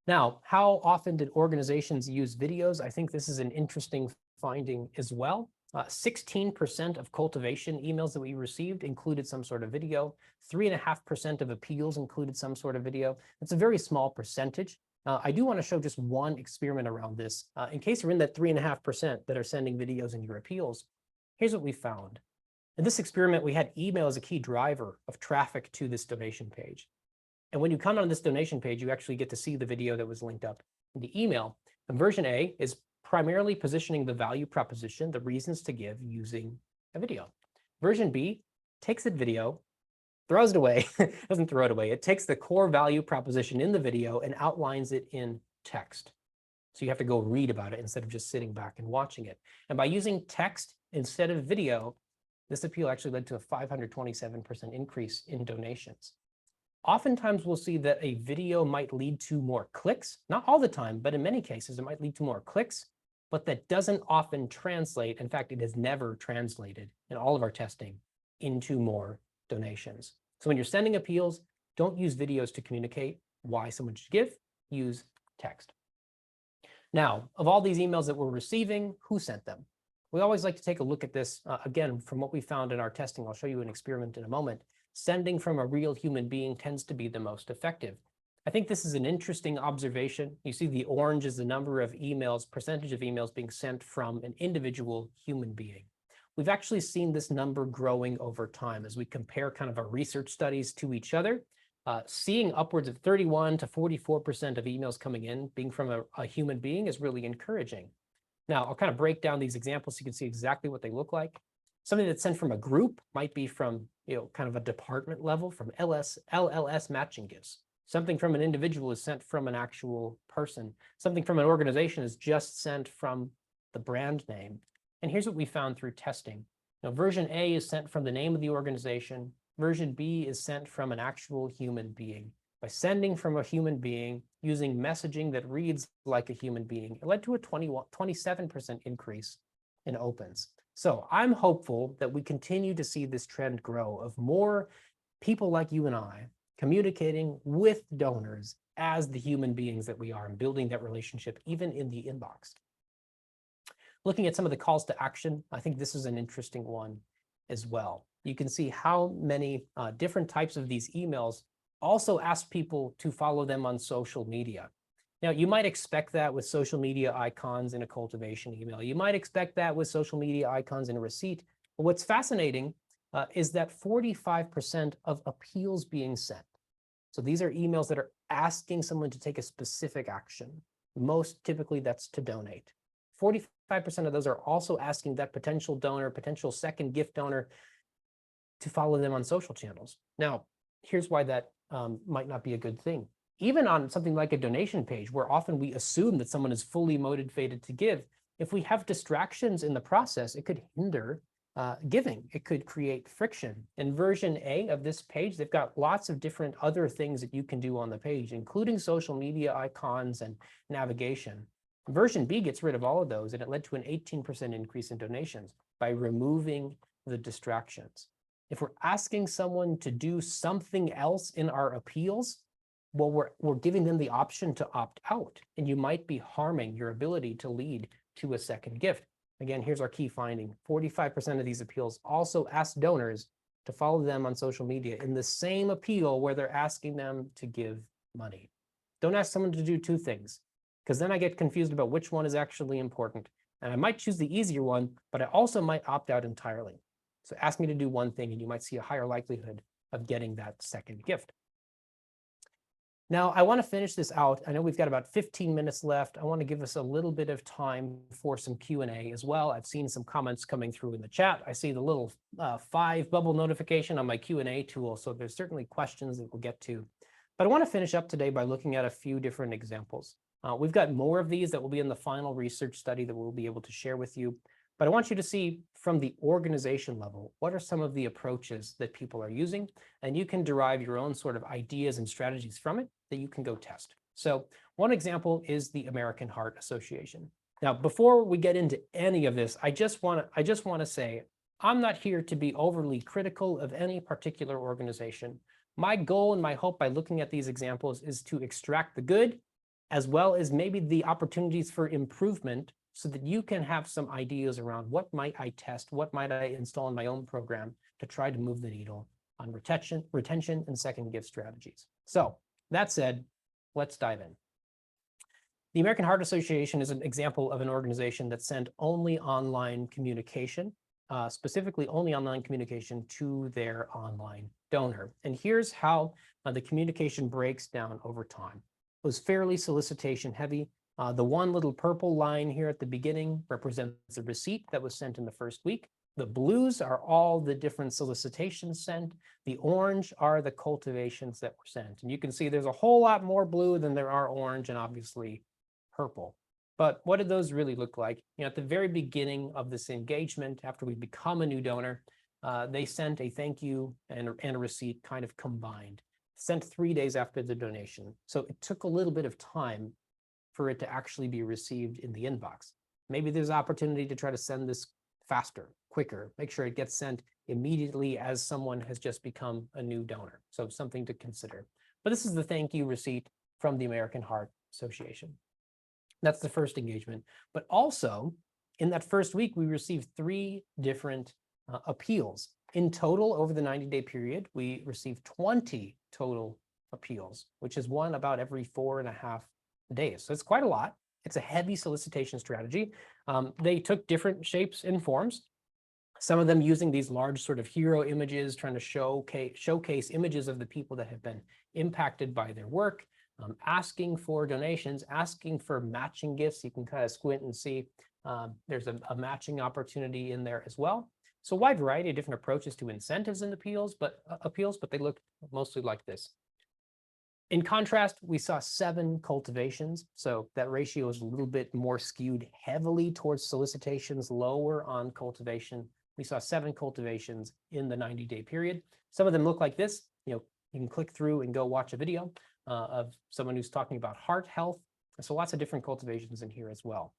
Now, how often did organizations use videos? I think this is an interesting finding as well. 16% of cultivation emails that we received included some sort of video. 3.5% of appeals included some sort of video. It's a very small percentage. I do want to show just one experiment around this. In case you're in that 3.5% that are sending videos in your appeals, here's what we found. In this experiment, we had email as a key driver of traffic to this donation page. And when you come on this donation page, you actually get to see the video that was linked up in the email. And version A is primarily positioning the value proposition, the reasons to give using a video. Version B takes the video, throws it away, doesn't throw it away. It takes the core value proposition in the video and outlines it in text. So you have to go read about it instead of just sitting back and watching it. And by using text instead of video, this appeal actually led to a 527% increase in donations. Oftentimes we'll see that a video might lead to more clicks, not all the time, but in many cases it might lead to more clicks, but that doesn't often translate. In fact, it has never translated in all of our testing into more donations. So when you're sending appeals, don't use videos to communicate why someone should give, use text. Now, of all these emails that we're receiving, who sent them? We always like to take a look at this, again, from what we found in our testing. I'll show you an experiment in a moment. Sending from a real human being tends to be the most effective. I think this is an interesting observation. You see the orange is the number of emails, percentage of emails being sent from an individual human being. We've actually seen this number growing over time as we compare kind of our research studies to each other. Seeing upwards of 31 to 44% of emails coming in being from a human being is really encouraging. Now, I'll kind of break down these examples so you can see exactly what they look like. Something that's sent from a group might be from, kind of a department level, from LLS matching gifts. Something from an individual is sent from an actual person. Something from an organization is just sent from the brand name. And here's what we found through testing. Now, version A is sent from the name of the organization. Version B is sent from an actual human being. By sending from a human being, using messaging that reads like a human being, it led to a 27% increase in opens. So I'm hopeful that we continue to see this trend grow of more people like you and I communicating with donors as the human beings that we are and building that relationship even in the inbox. Looking at some of the calls to action, I think this is an interesting one as well. You can see how many different types of these emails also ask people to follow them on social media. Now, you might expect that with social media icons in a cultivation email. You might expect that with social media icons in a receipt. But what's fascinating is that 45% of appeals being sent. So these are emails that are asking someone to take a specific action. Most typically that's to donate. 45% of those are also asking that potential donor, potential second gift donor, to follow them on social channels. Now, here's why that might not be a good thing. Even on something like a donation page, where often we assume that someone is fully motivated to give, if we have distractions in the process, it could hinder giving. It could create friction. In version A of this page, they've got lots of different other things that you can do on the page, including social media icons and navigation. Version B gets rid of all of those, and it led to an 18% increase in donations by removing the distractions. If we're asking someone to do something else in our appeals, well, we're giving them the option to opt out, and you might be harming your ability to lead to a second gift. Again, here's our key finding. 45% of these appeals also ask donors to follow them on social media in the same appeal where they're asking them to give money. Don't ask someone to do two things, because then I get confused about which one is actually important. And I might choose the easier one, but I also might opt out entirely. So ask me to do one thing and you might see a higher likelihood of getting that second gift. Now, I want to finish this out. I know we've got about 15 minutes left. I want to give us a little bit of time for some Q&A as well. I've seen some comments coming through in the chat. I see the little 5 bubble notification on my Q&A tool, so there's certainly questions that we'll get to. But I want to finish up today by looking at a few different examples. We've got more of these that will be in the final research study that we'll be able to share with you. But I want you to see from the organization level, what are some of the approaches that people are using? And you can derive your own sort of ideas and strategies from it that you can go test. So one example is the American Heart Association. Now, before we get into any of this, I just want to say, I'm not here to be overly critical of any particular organization. My goal and my hope by looking at these examples is to extract the good, as well as maybe the opportunities for improvement, so that you can have some ideas around what might I test, what might I install in my own program to try to move the needle on retention and second gift strategies. So that said, let's dive in. The American Heart Association is an example of an organization that sent only online communication, specifically only online communication to their online donor. And here's how the communication breaks down over time. It was fairly solicitation heavy. The one little purple line here at the beginning represents the receipt that was sent in the first week. The blues are all the different solicitations sent. The orange are the cultivations that were sent. And you can see there's a whole lot more blue than there are orange and obviously purple. But what did those really look like? At the very beginning of this engagement, after we become a new donor, they sent a thank you and a receipt kind of combined, sent 3 days after the donation. So it took a little bit of time for it to actually be received in the inbox. Maybe there's opportunity to try to send this faster, quicker, make sure it gets sent immediately as someone has just become a new donor. So something to consider. But this is the thank you receipt from the American Heart Association. That's the first engagement. But also, in that first week, we received 3 different appeals. In total, over the 90-day period, we received 20 total appeals, which is one about every 4.5 days. So it's quite a lot. It's a heavy solicitation strategy. They took different shapes and forms, some of them using these large sort of hero images, trying to showcase images of the people that have been impacted by their work, asking for donations, asking for matching gifts. You can kind of squint and see there's a matching opportunity in there as well. So a wide variety of different approaches to incentives and appeals, but they look mostly like this. In contrast, we saw 7 cultivations. So that ratio is a little bit more skewed heavily towards solicitations, lower on cultivation. We saw 7 cultivations in the 90-day period. Some of them look like this. You can click through and go watch a video of someone who's talking about heart health. So lots of different cultivations in here as well.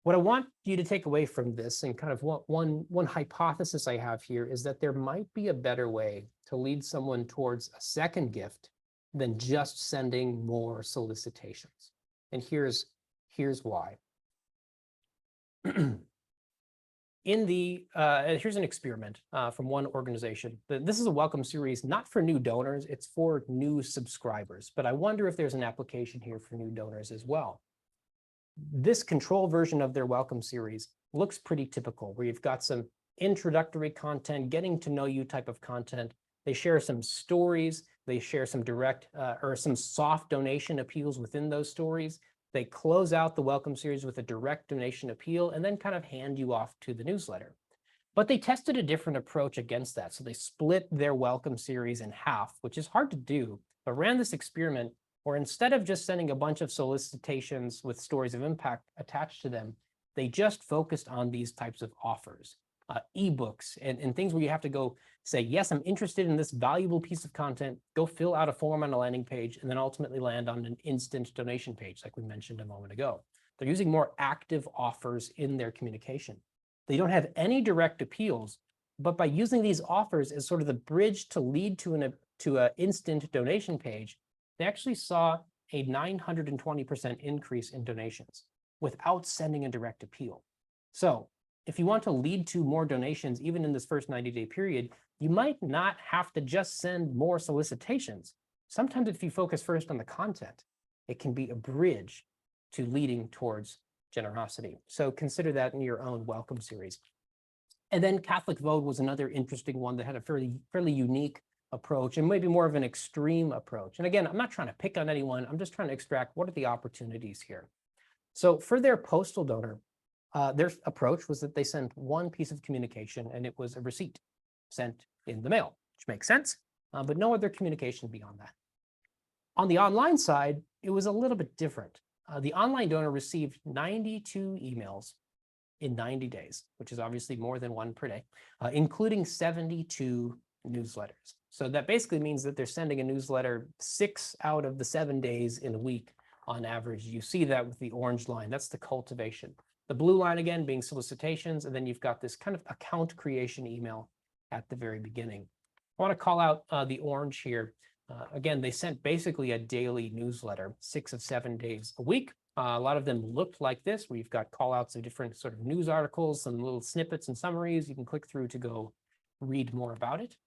What I want you to take away from this, and kind of one hypothesis I have here, is that there might be a better way to lead someone towards a second gift than just sending more solicitations. And here's why. Here's an experiment from one organization. This is a welcome series, not for new donors, it's for new subscribers. But I wonder if there's an application here for new donors as well. This control version of their welcome series looks pretty typical, where you've got some introductory content, getting to know you type of content. They share some stories. They share some direct or some soft donation appeals within those stories. They close out the welcome series with a direct donation appeal and then kind of hand you off to the newsletter. But they tested a different approach against that. So they split their welcome series in half, which is hard to do, but ran this experiment where instead of just sending a bunch of solicitations with stories of impact attached to them, they just focused on these types of offers, ebooks and things where you have to go say, yes, I'm interested in this valuable piece of content, go fill out a form on a landing page, and then ultimately land on an instant donation page, like we mentioned a moment ago. They're using more active offers in their communication. They don't have any direct appeals, but by using these offers as sort of the bridge to lead to an instant donation page, they actually saw a 920% increase in donations without sending a direct appeal. So if you want to lead to more donations, even in this first 90-day period, you might not have to just send more solicitations. Sometimes if you focus first on the content, it can be a bridge to leading towards generosity. So consider that in your own welcome series. And then Catholic Vote was another interesting one that had a fairly unique approach and maybe more of an extreme approach. And again, I'm not trying to pick on anyone. I'm just trying to extract what are the opportunities here. So for their postal donor, their approach was that they sent one piece of communication, and it was a receipt sent in the mail, which makes sense, but no other communication beyond that. On the online side, it was a little bit different. The online donor received 92 emails in 90 days, which is obviously more than one per day, including 72 newsletters. So that basically means that they're sending a newsletter 6 out of the 7 days in a week on average. You see that with the orange line. That's the cultivation. The blue line, again, being solicitations, and then you've got this kind of account creation email at the very beginning. I want to call out the orange here. Again, they sent basically a daily newsletter, 6 of 7 days a week. A lot of them looked like this, where you've got call outs of different sort of news articles, some little snippets and summaries. You can click through to go read more about it.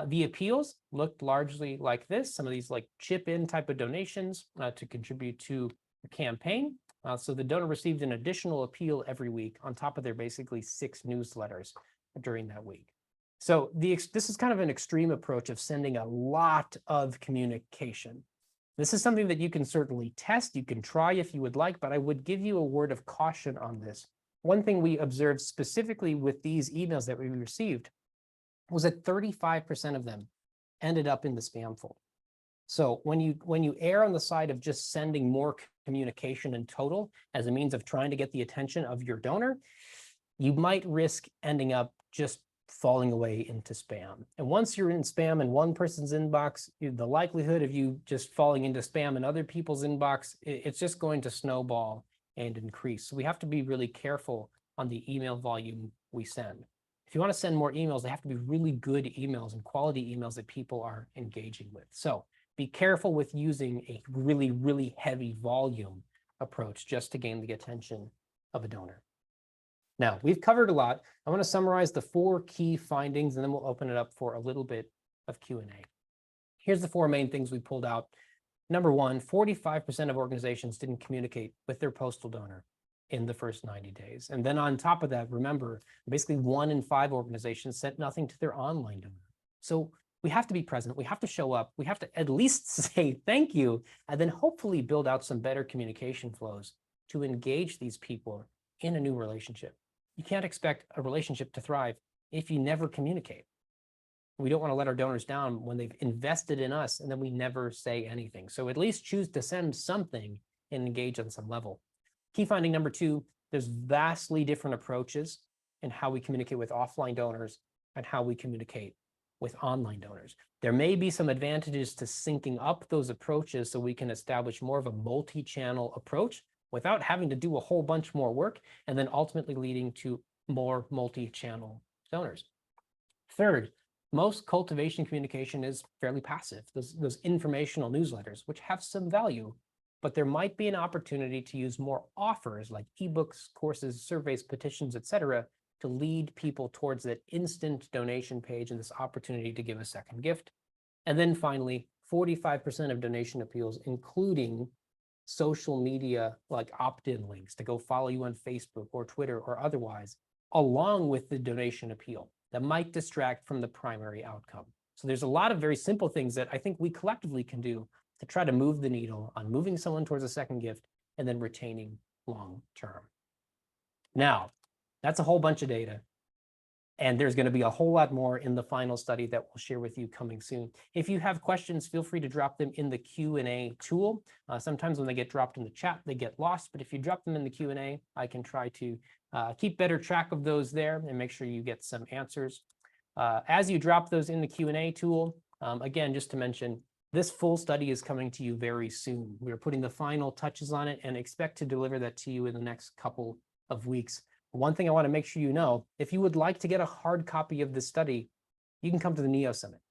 The appeals looked largely like this, some of these like chip in type of donations to contribute to the campaign. So the donor received an additional appeal every week on top of their basically 6 newsletters during that week. So this is kind of an extreme approach of sending a lot of communication. This is something that you can certainly test, you can try if you would like, but I would give you a word of caution on this. One thing we observed specifically with these emails that we received was that 35% of them ended up in the spam folder. So when you err on the side of just sending more communication in total as a means of trying to get the attention of your donor, you might risk ending up just falling away into spam. And once you're in spam in one person's inbox, the likelihood of you just falling into spam in other people's inbox, it's just going to snowball and increase. So we have to be really careful on the email volume we send. If you want to send more emails, they have to be really good emails and quality emails that people are engaging with. So be careful with using a really, really heavy volume approach just to gain the attention of a donor. Now, we've covered a lot. I want to summarize the 4 key findings, and then we'll open it up for a little bit of Q&A. Here's the 4 main things we pulled out. Number 1, 45% of organizations didn't communicate with their postal donor in the first 90 days. And then on top of that, remember, basically 1 in 5 organizations sent nothing to their online donor. So we have to be present. We have to show up. We have to at least say thank you, and then hopefully build out some better communication flows to engage these people in a new relationship. You can't expect a relationship to thrive if you never communicate. We don't want to let our donors down when they've invested in us and then we never say anything. So at least choose to send something and engage on some level. Key finding number 2, there's vastly different approaches in how we communicate with offline donors and how we communicate with online donors. There may be some advantages to syncing up those approaches so we can establish more of a multi-channel approach without having to do a whole bunch more work, and then ultimately leading to more multi-channel donors. Third, most cultivation communication is fairly passive. Those informational newsletters, which have some value, but there might be an opportunity to use more offers like ebooks, courses, surveys, petitions, etc., to lead people towards that instant donation page and this opportunity to give a second gift. And then finally, 45% of donation appeals, including social media like opt-in links to go follow you on Facebook or Twitter or otherwise, along with the donation appeal that might distract from the primary outcome. So there's a lot of very simple things that I think we collectively can do to try to move the needle on moving someone towards a second gift and then retaining long term. Now, that's a whole bunch of data. And there's going to be a whole lot more in the final study that we'll share with you coming soon. If you have questions, feel free to drop them in the Q&A tool. Sometimes when they get dropped in the chat, they get lost. But if you drop them in the Q&A, I can try to keep better track of those there and make sure you get some answers. As you drop those in the Q&A tool, again, just to mention, this full study is coming to you very soon. We're putting the final touches on it and expect to deliver that to you in the next couple of weeks. One thing I want to make sure you know, if you would like to get a hard copy of this study, you can come to the NEO Summit.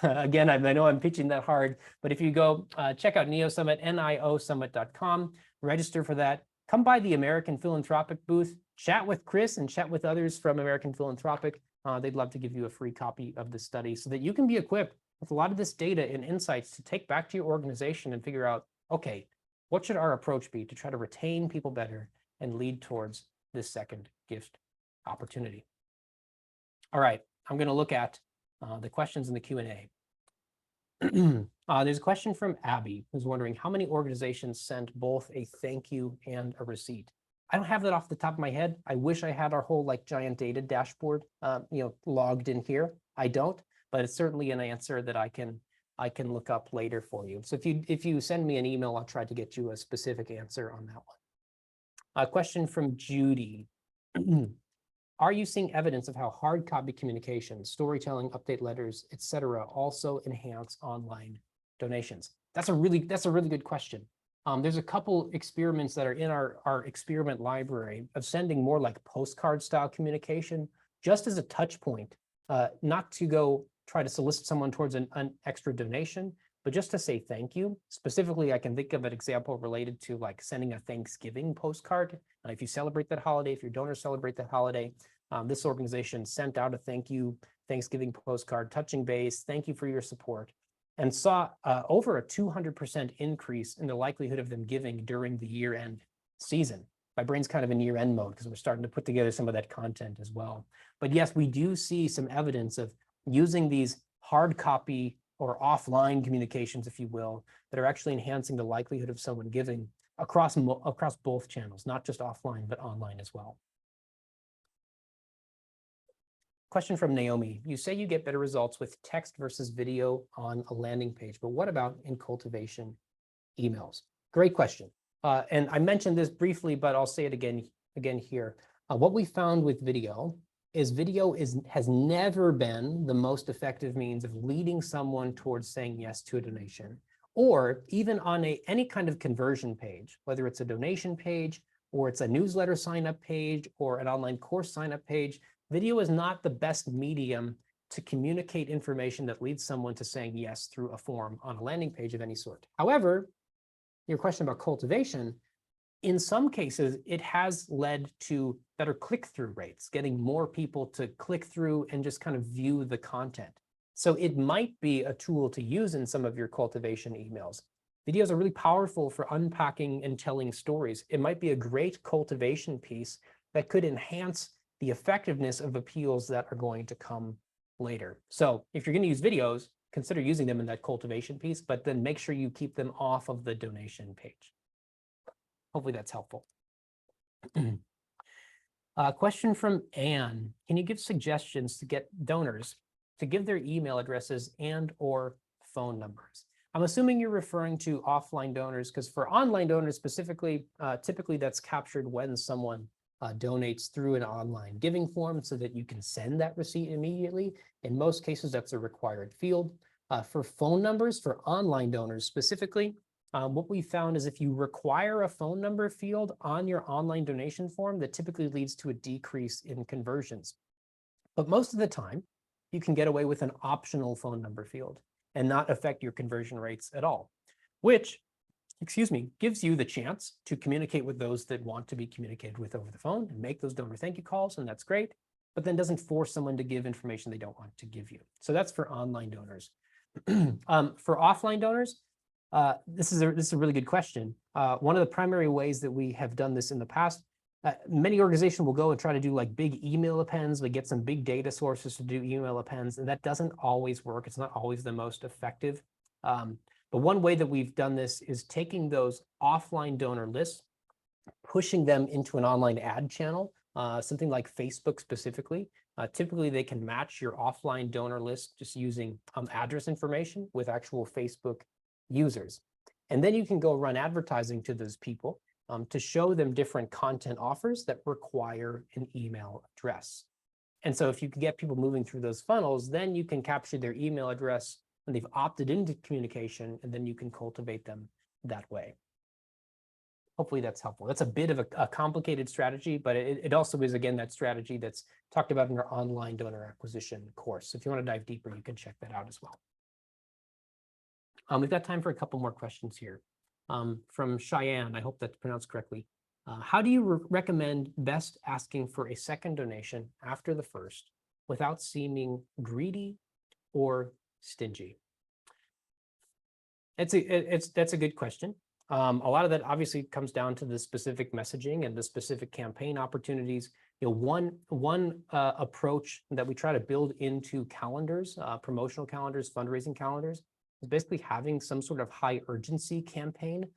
Again, I know I'm pitching that hard, but if you go check out NEO Summit, niosummit.com, register for that, come by the American Philanthropic booth, chat with Chris and chat with others from American Philanthropic. They'd love to give you a free copy of the study so that you can be equipped with a lot of this data and insights to take back to your organization and figure out, okay, what should our approach be to try to retain people better and lead towards this second gift opportunity. All right, I'm going to look at the questions in the Q&A. There's a question from Abby who's wondering how many organizations sent both a thank you and a receipt. I don't have that off the top of my head. I wish I had our whole like giant data dashboard, logged in here. I don't, but it's certainly an answer that I can look up later for you. So if you send me an email, I'll try to get you a specific answer on that one. A question from Judy. Are you seeing evidence of how hard copy communication, storytelling, update letters, etc., also enhance online donations? That's a really good question. There's a couple experiments that are in our experiment library of sending more like postcard style communication, just as a touch point, not to go try to solicit someone towards an extra donation, but just to say thank you. Specifically, I can think of an example related to like sending a Thanksgiving postcard. If you celebrate that holiday, if your donors celebrate that holiday, this organization sent out a thank you Thanksgiving postcard, touching base, thank you for your support, and saw over a 200% increase in the likelihood of them giving during the year-end season. My brain's kind of in year-end mode because we're starting to put together some of that content as well. But yes, we do see some evidence of using these hard copy or offline communications, if you will, that are actually enhancing the likelihood of someone giving across both channels, not just offline, but online as well. question from Naomi. You say you get better results with text versus video on a landing page, but what about in Cultivation emails? Great question. And I mentioned this briefly, but I'll say it again here. What we found with video is has never been the most effective means of leading someone towards saying yes to a donation, or even on any kind of conversion page, whether it's a donation page or it's a newsletter sign up page or an online course sign up page. Video is not the best medium to communicate information that leads someone to saying yes through a form on a landing page of any sort. However, your question about cultivation, in some cases, it has led to better click-through rates, getting more people to click through and just kind of view the content. So it might be a tool to use in some of your cultivation emails. Videos are really powerful for unpacking and telling stories. It might be a great cultivation piece that could enhance the effectiveness of appeals that are going to come later. So if you're going to use videos, consider using them in that cultivation piece, but then make sure you keep them off of the donation page. Hopefully that's helpful. Question from Anne. Can you give suggestions to get donors to give their email addresses and/or phone numbers? I'm assuming you're referring to offline donors, because for online donors specifically, typically that's captured when someone donates through an online giving form so that you can send that receipt immediately. In most cases, that's a required field. For phone numbers, for online donors specifically, what we found is if you require a phone number field on your online donation form, that typically leads to a decrease in conversions. But most of the time, you can get away with an optional phone number field and not affect your conversion rates at all, which, excuse me, gives you the chance to communicate with those that want to be communicated with over the phone and make those donor thank you calls, and that's great, but then doesn't force someone to give information they don't want to give you. So that's for online donors. For offline donors, this is a really good question. One of the primary ways that we have done this in the past, many organizations will go and try to do like big email appends. We get some big data sources to do email appends, and that doesn't always work. It's not always the most effective. But one way that we've done this is taking those offline donor lists, pushing them into an online ad channel, something like Facebook specifically. Typically, they can match your offline donor list just using address information with actual Facebook users. And then you can go run advertising to those people to show them different content offers that require an email address. And so if you can get people moving through those funnels, then you can capture their email address when they've opted into communication, and then you can cultivate them that way. Hopefully that's helpful. That's a bit of a complicated strategy, but it also is, again, that strategy that's talked about in our online donor acquisition course. So if you want to dive deeper, you can check that out as well. We've got time for a couple more questions here. From Cheyenne, I hope that's pronounced correctly. How do you recommend best asking for a second donation after the first without seeming greedy or stingy? That's a good question. A lot of that obviously comes down to the specific messaging and the specific campaign opportunities. You know, one approach that we try to build into calendars, promotional calendars, fundraising calendars, is basically having some sort of high urgency campaign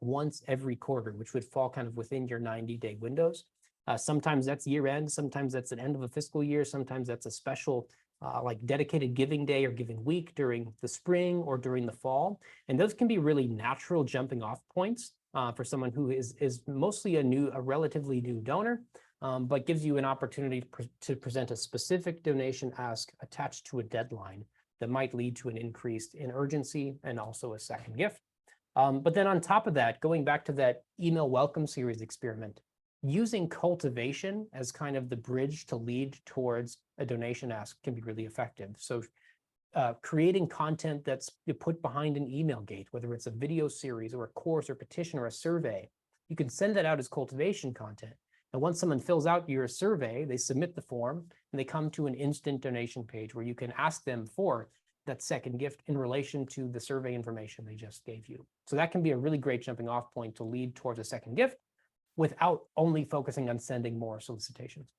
once every quarter, which would fall kind of within your 90-day windows. Sometimes that's year end, sometimes that's the end of a fiscal year, sometimes that's a special like dedicated giving day or giving week during the spring or during the fall. And those can be really natural jumping off points for someone who is mostly a relatively new donor, but gives you an opportunity to present a specific donation ask attached to a deadline that might lead to an increase in urgency and also a second gift. But then on top of that, going back to that email welcome series experiment, using cultivation as kind of the bridge to lead towards a donation ask can be really effective. So creating content that's put behind an email gate, whether it's a video series or a course or petition or a survey, you can send that out as cultivation content. And once someone fills out your survey, they submit the form and they come to an instant donation page where you can ask them for that second gift in relation to the survey information they just gave you. So that can be a really great jumping off point to lead towards a second gift without only focusing on sending more solicitations.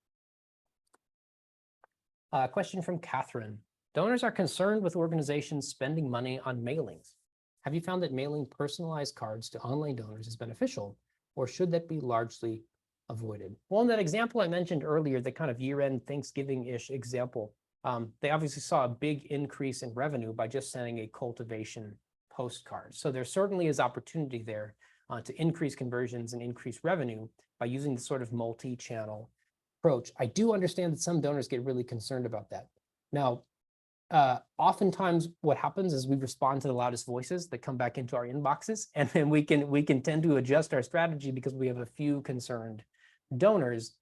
Question from Catherine. Donors are concerned with organizations spending money on mailings. Have you found that mailing personalized cards to online donors is beneficial, or should that be largely avoided? Well, in that example I mentioned earlier, the kind of year-end Thanksgiving-ish example, they obviously saw a big increase in revenue by just sending a cultivation postcard. So there certainly is opportunity there to increase conversions and increase revenue by using the sort of multi-channel approach. I do understand that some donors get really concerned about that. Now, oftentimes what happens is we respond to the loudest voices that come back into our inboxes, and then we can tend to adjust our strategy because we have a few concerned donors,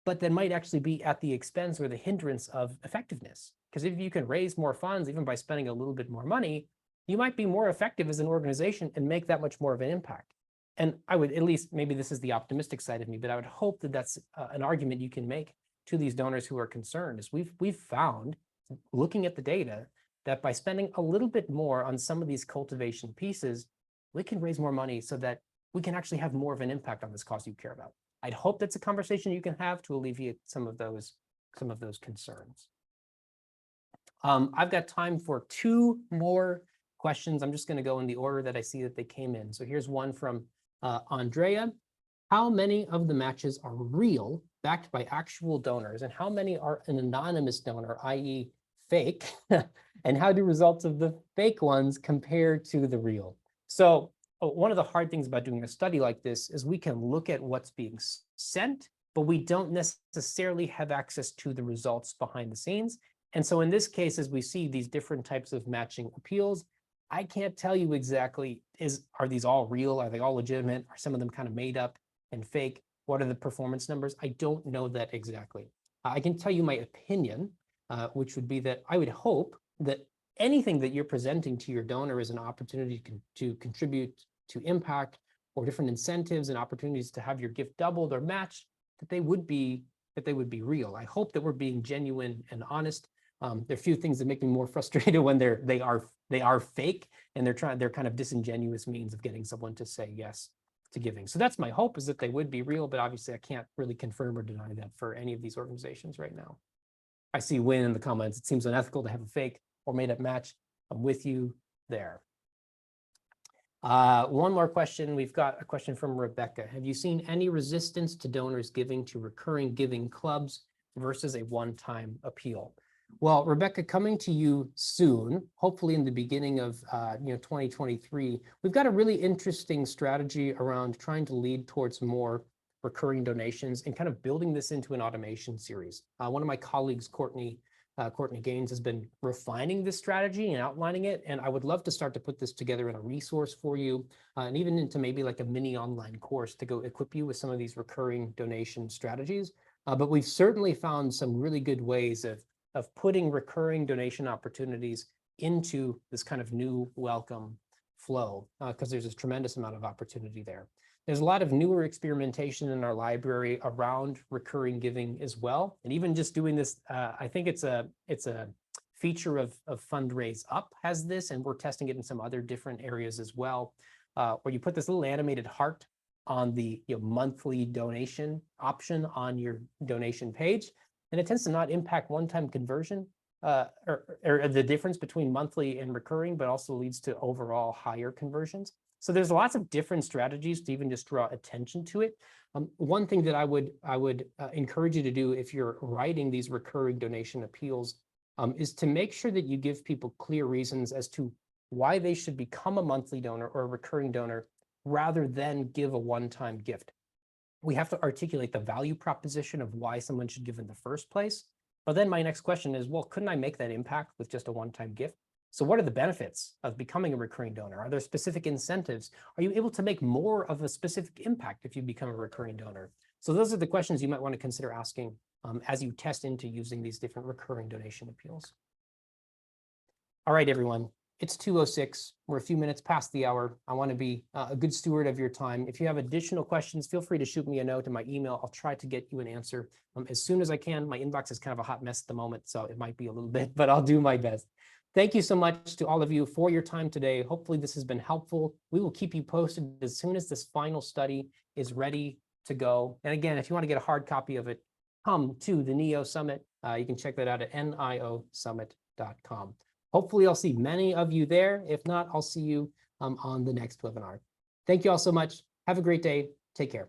but that might actually be at the expense or the hindrance of effectiveness. Because if you can raise more funds, even by spending a little bit more money, you might be more effective as an organization and make that much more of an impact. And I would, at least, maybe this is the optimistic side of me, but I would hope that that's an argument you can make to these donors who are concerned, is we've found, looking at the data, that by spending a little bit more on some of these cultivation pieces, we can raise more money so that we can actually have more of an impact on this cause you care about. I'd hope that's a conversation you can have to alleviate some of those concerns. I've got time for 2 more questions. I'm just going to go in the order that I see that they came in. So here's one from Andrea. How many of the matches are real, backed by actual donors, and how many are an anonymous donor, i.e. fake? And how do results of the fake ones compare to the real? So one of the hard things about doing a study like this is we can look at what's being sent, but we don't necessarily have access to the results behind the scenes. And so in this case, as we see these different types of matching appeals, I can't tell you exactly, are these all real? Are they all legitimate? Are some of them kind of made up and fake? What are the performance numbers? I don't know that exactly. I can tell you my opinion, which would be that I would hope that anything that you're presenting to your donor is an opportunity to contribute to impact, or different incentives and opportunities to have your gift doubled or matched, that they would be real. I hope that we're being genuine and honest. There are a few things that make me more frustrated when they are fake, and they're kind of disingenuous means of getting someone to say yes to giving. So that's my hope, is that they would be real, but obviously I can't really confirm or deny that for any of these organizations right now. I see Win in the comments. It seems unethical to have a fake or made up match. I'm with you there. One more question. We've got a question from Rebecca. Have you seen any resistance to donors giving to recurring giving clubs versus a one-time appeal? Well, Rebecca, coming to you soon, hopefully in the beginning of 2023, we've got a really interesting strategy around trying to lead towards more recurring donations and kind of building this into an automation series. One of my colleagues, Courtney Gaines, has been refining this strategy and outlining it, and I would love to start to put this together in a resource for you, and even into maybe like a mini online course to go equip you with some of these recurring donation strategies. But we've certainly found some really good ways of putting recurring donation opportunities into this kind of new welcome flow, because there's a tremendous amount of opportunity there. There's a lot of newer experimentation in our library around recurring giving as well. And even just doing this, I think it's a feature of Fundraise Up has this, and we're testing it in some other different areas as well, where you put this little animated heart on the monthly donation option on your donation page. And it tends to not impact one-time conversion or the difference between monthly and recurring, but also leads to overall higher conversions. So there's lots of different strategies to even just draw attention to it. One thing that I would encourage you to do if you're writing these recurring donation appeals is to make sure that you give people clear reasons as to why they should become a monthly donor or a recurring donor rather than give a one-time gift. We have to articulate the value proposition of why someone should give in the first place. But then my next question is, well, couldn't I make that impact with just a one-time gift? So what are the benefits of becoming a recurring donor? Are there specific incentives? Are you able to make more of a specific impact if you become a recurring donor? So those are the questions you might want to consider asking as you test into using these different recurring donation appeals. All right, everyone. It's 2:06. We're a few minutes past the hour. I want to be a good steward of your time. If you have additional questions, feel free to shoot me a note in my email. I'll try to get you an answer as soon as I can. My inbox is kind of a hot mess at the moment, so it might be a little bit, but I'll do my best. Thank you so much to all of you for your time today. Hopefully this has been helpful. We will keep you posted as soon as this final study is ready to go. And again, if you want to get a hard copy of it, come to the NEO Summit. You can check that out at niosummit.com. Hopefully I'll see many of you there. If not, I'll see you on the next webinar. Thank you all so much. Have a great day. Take care.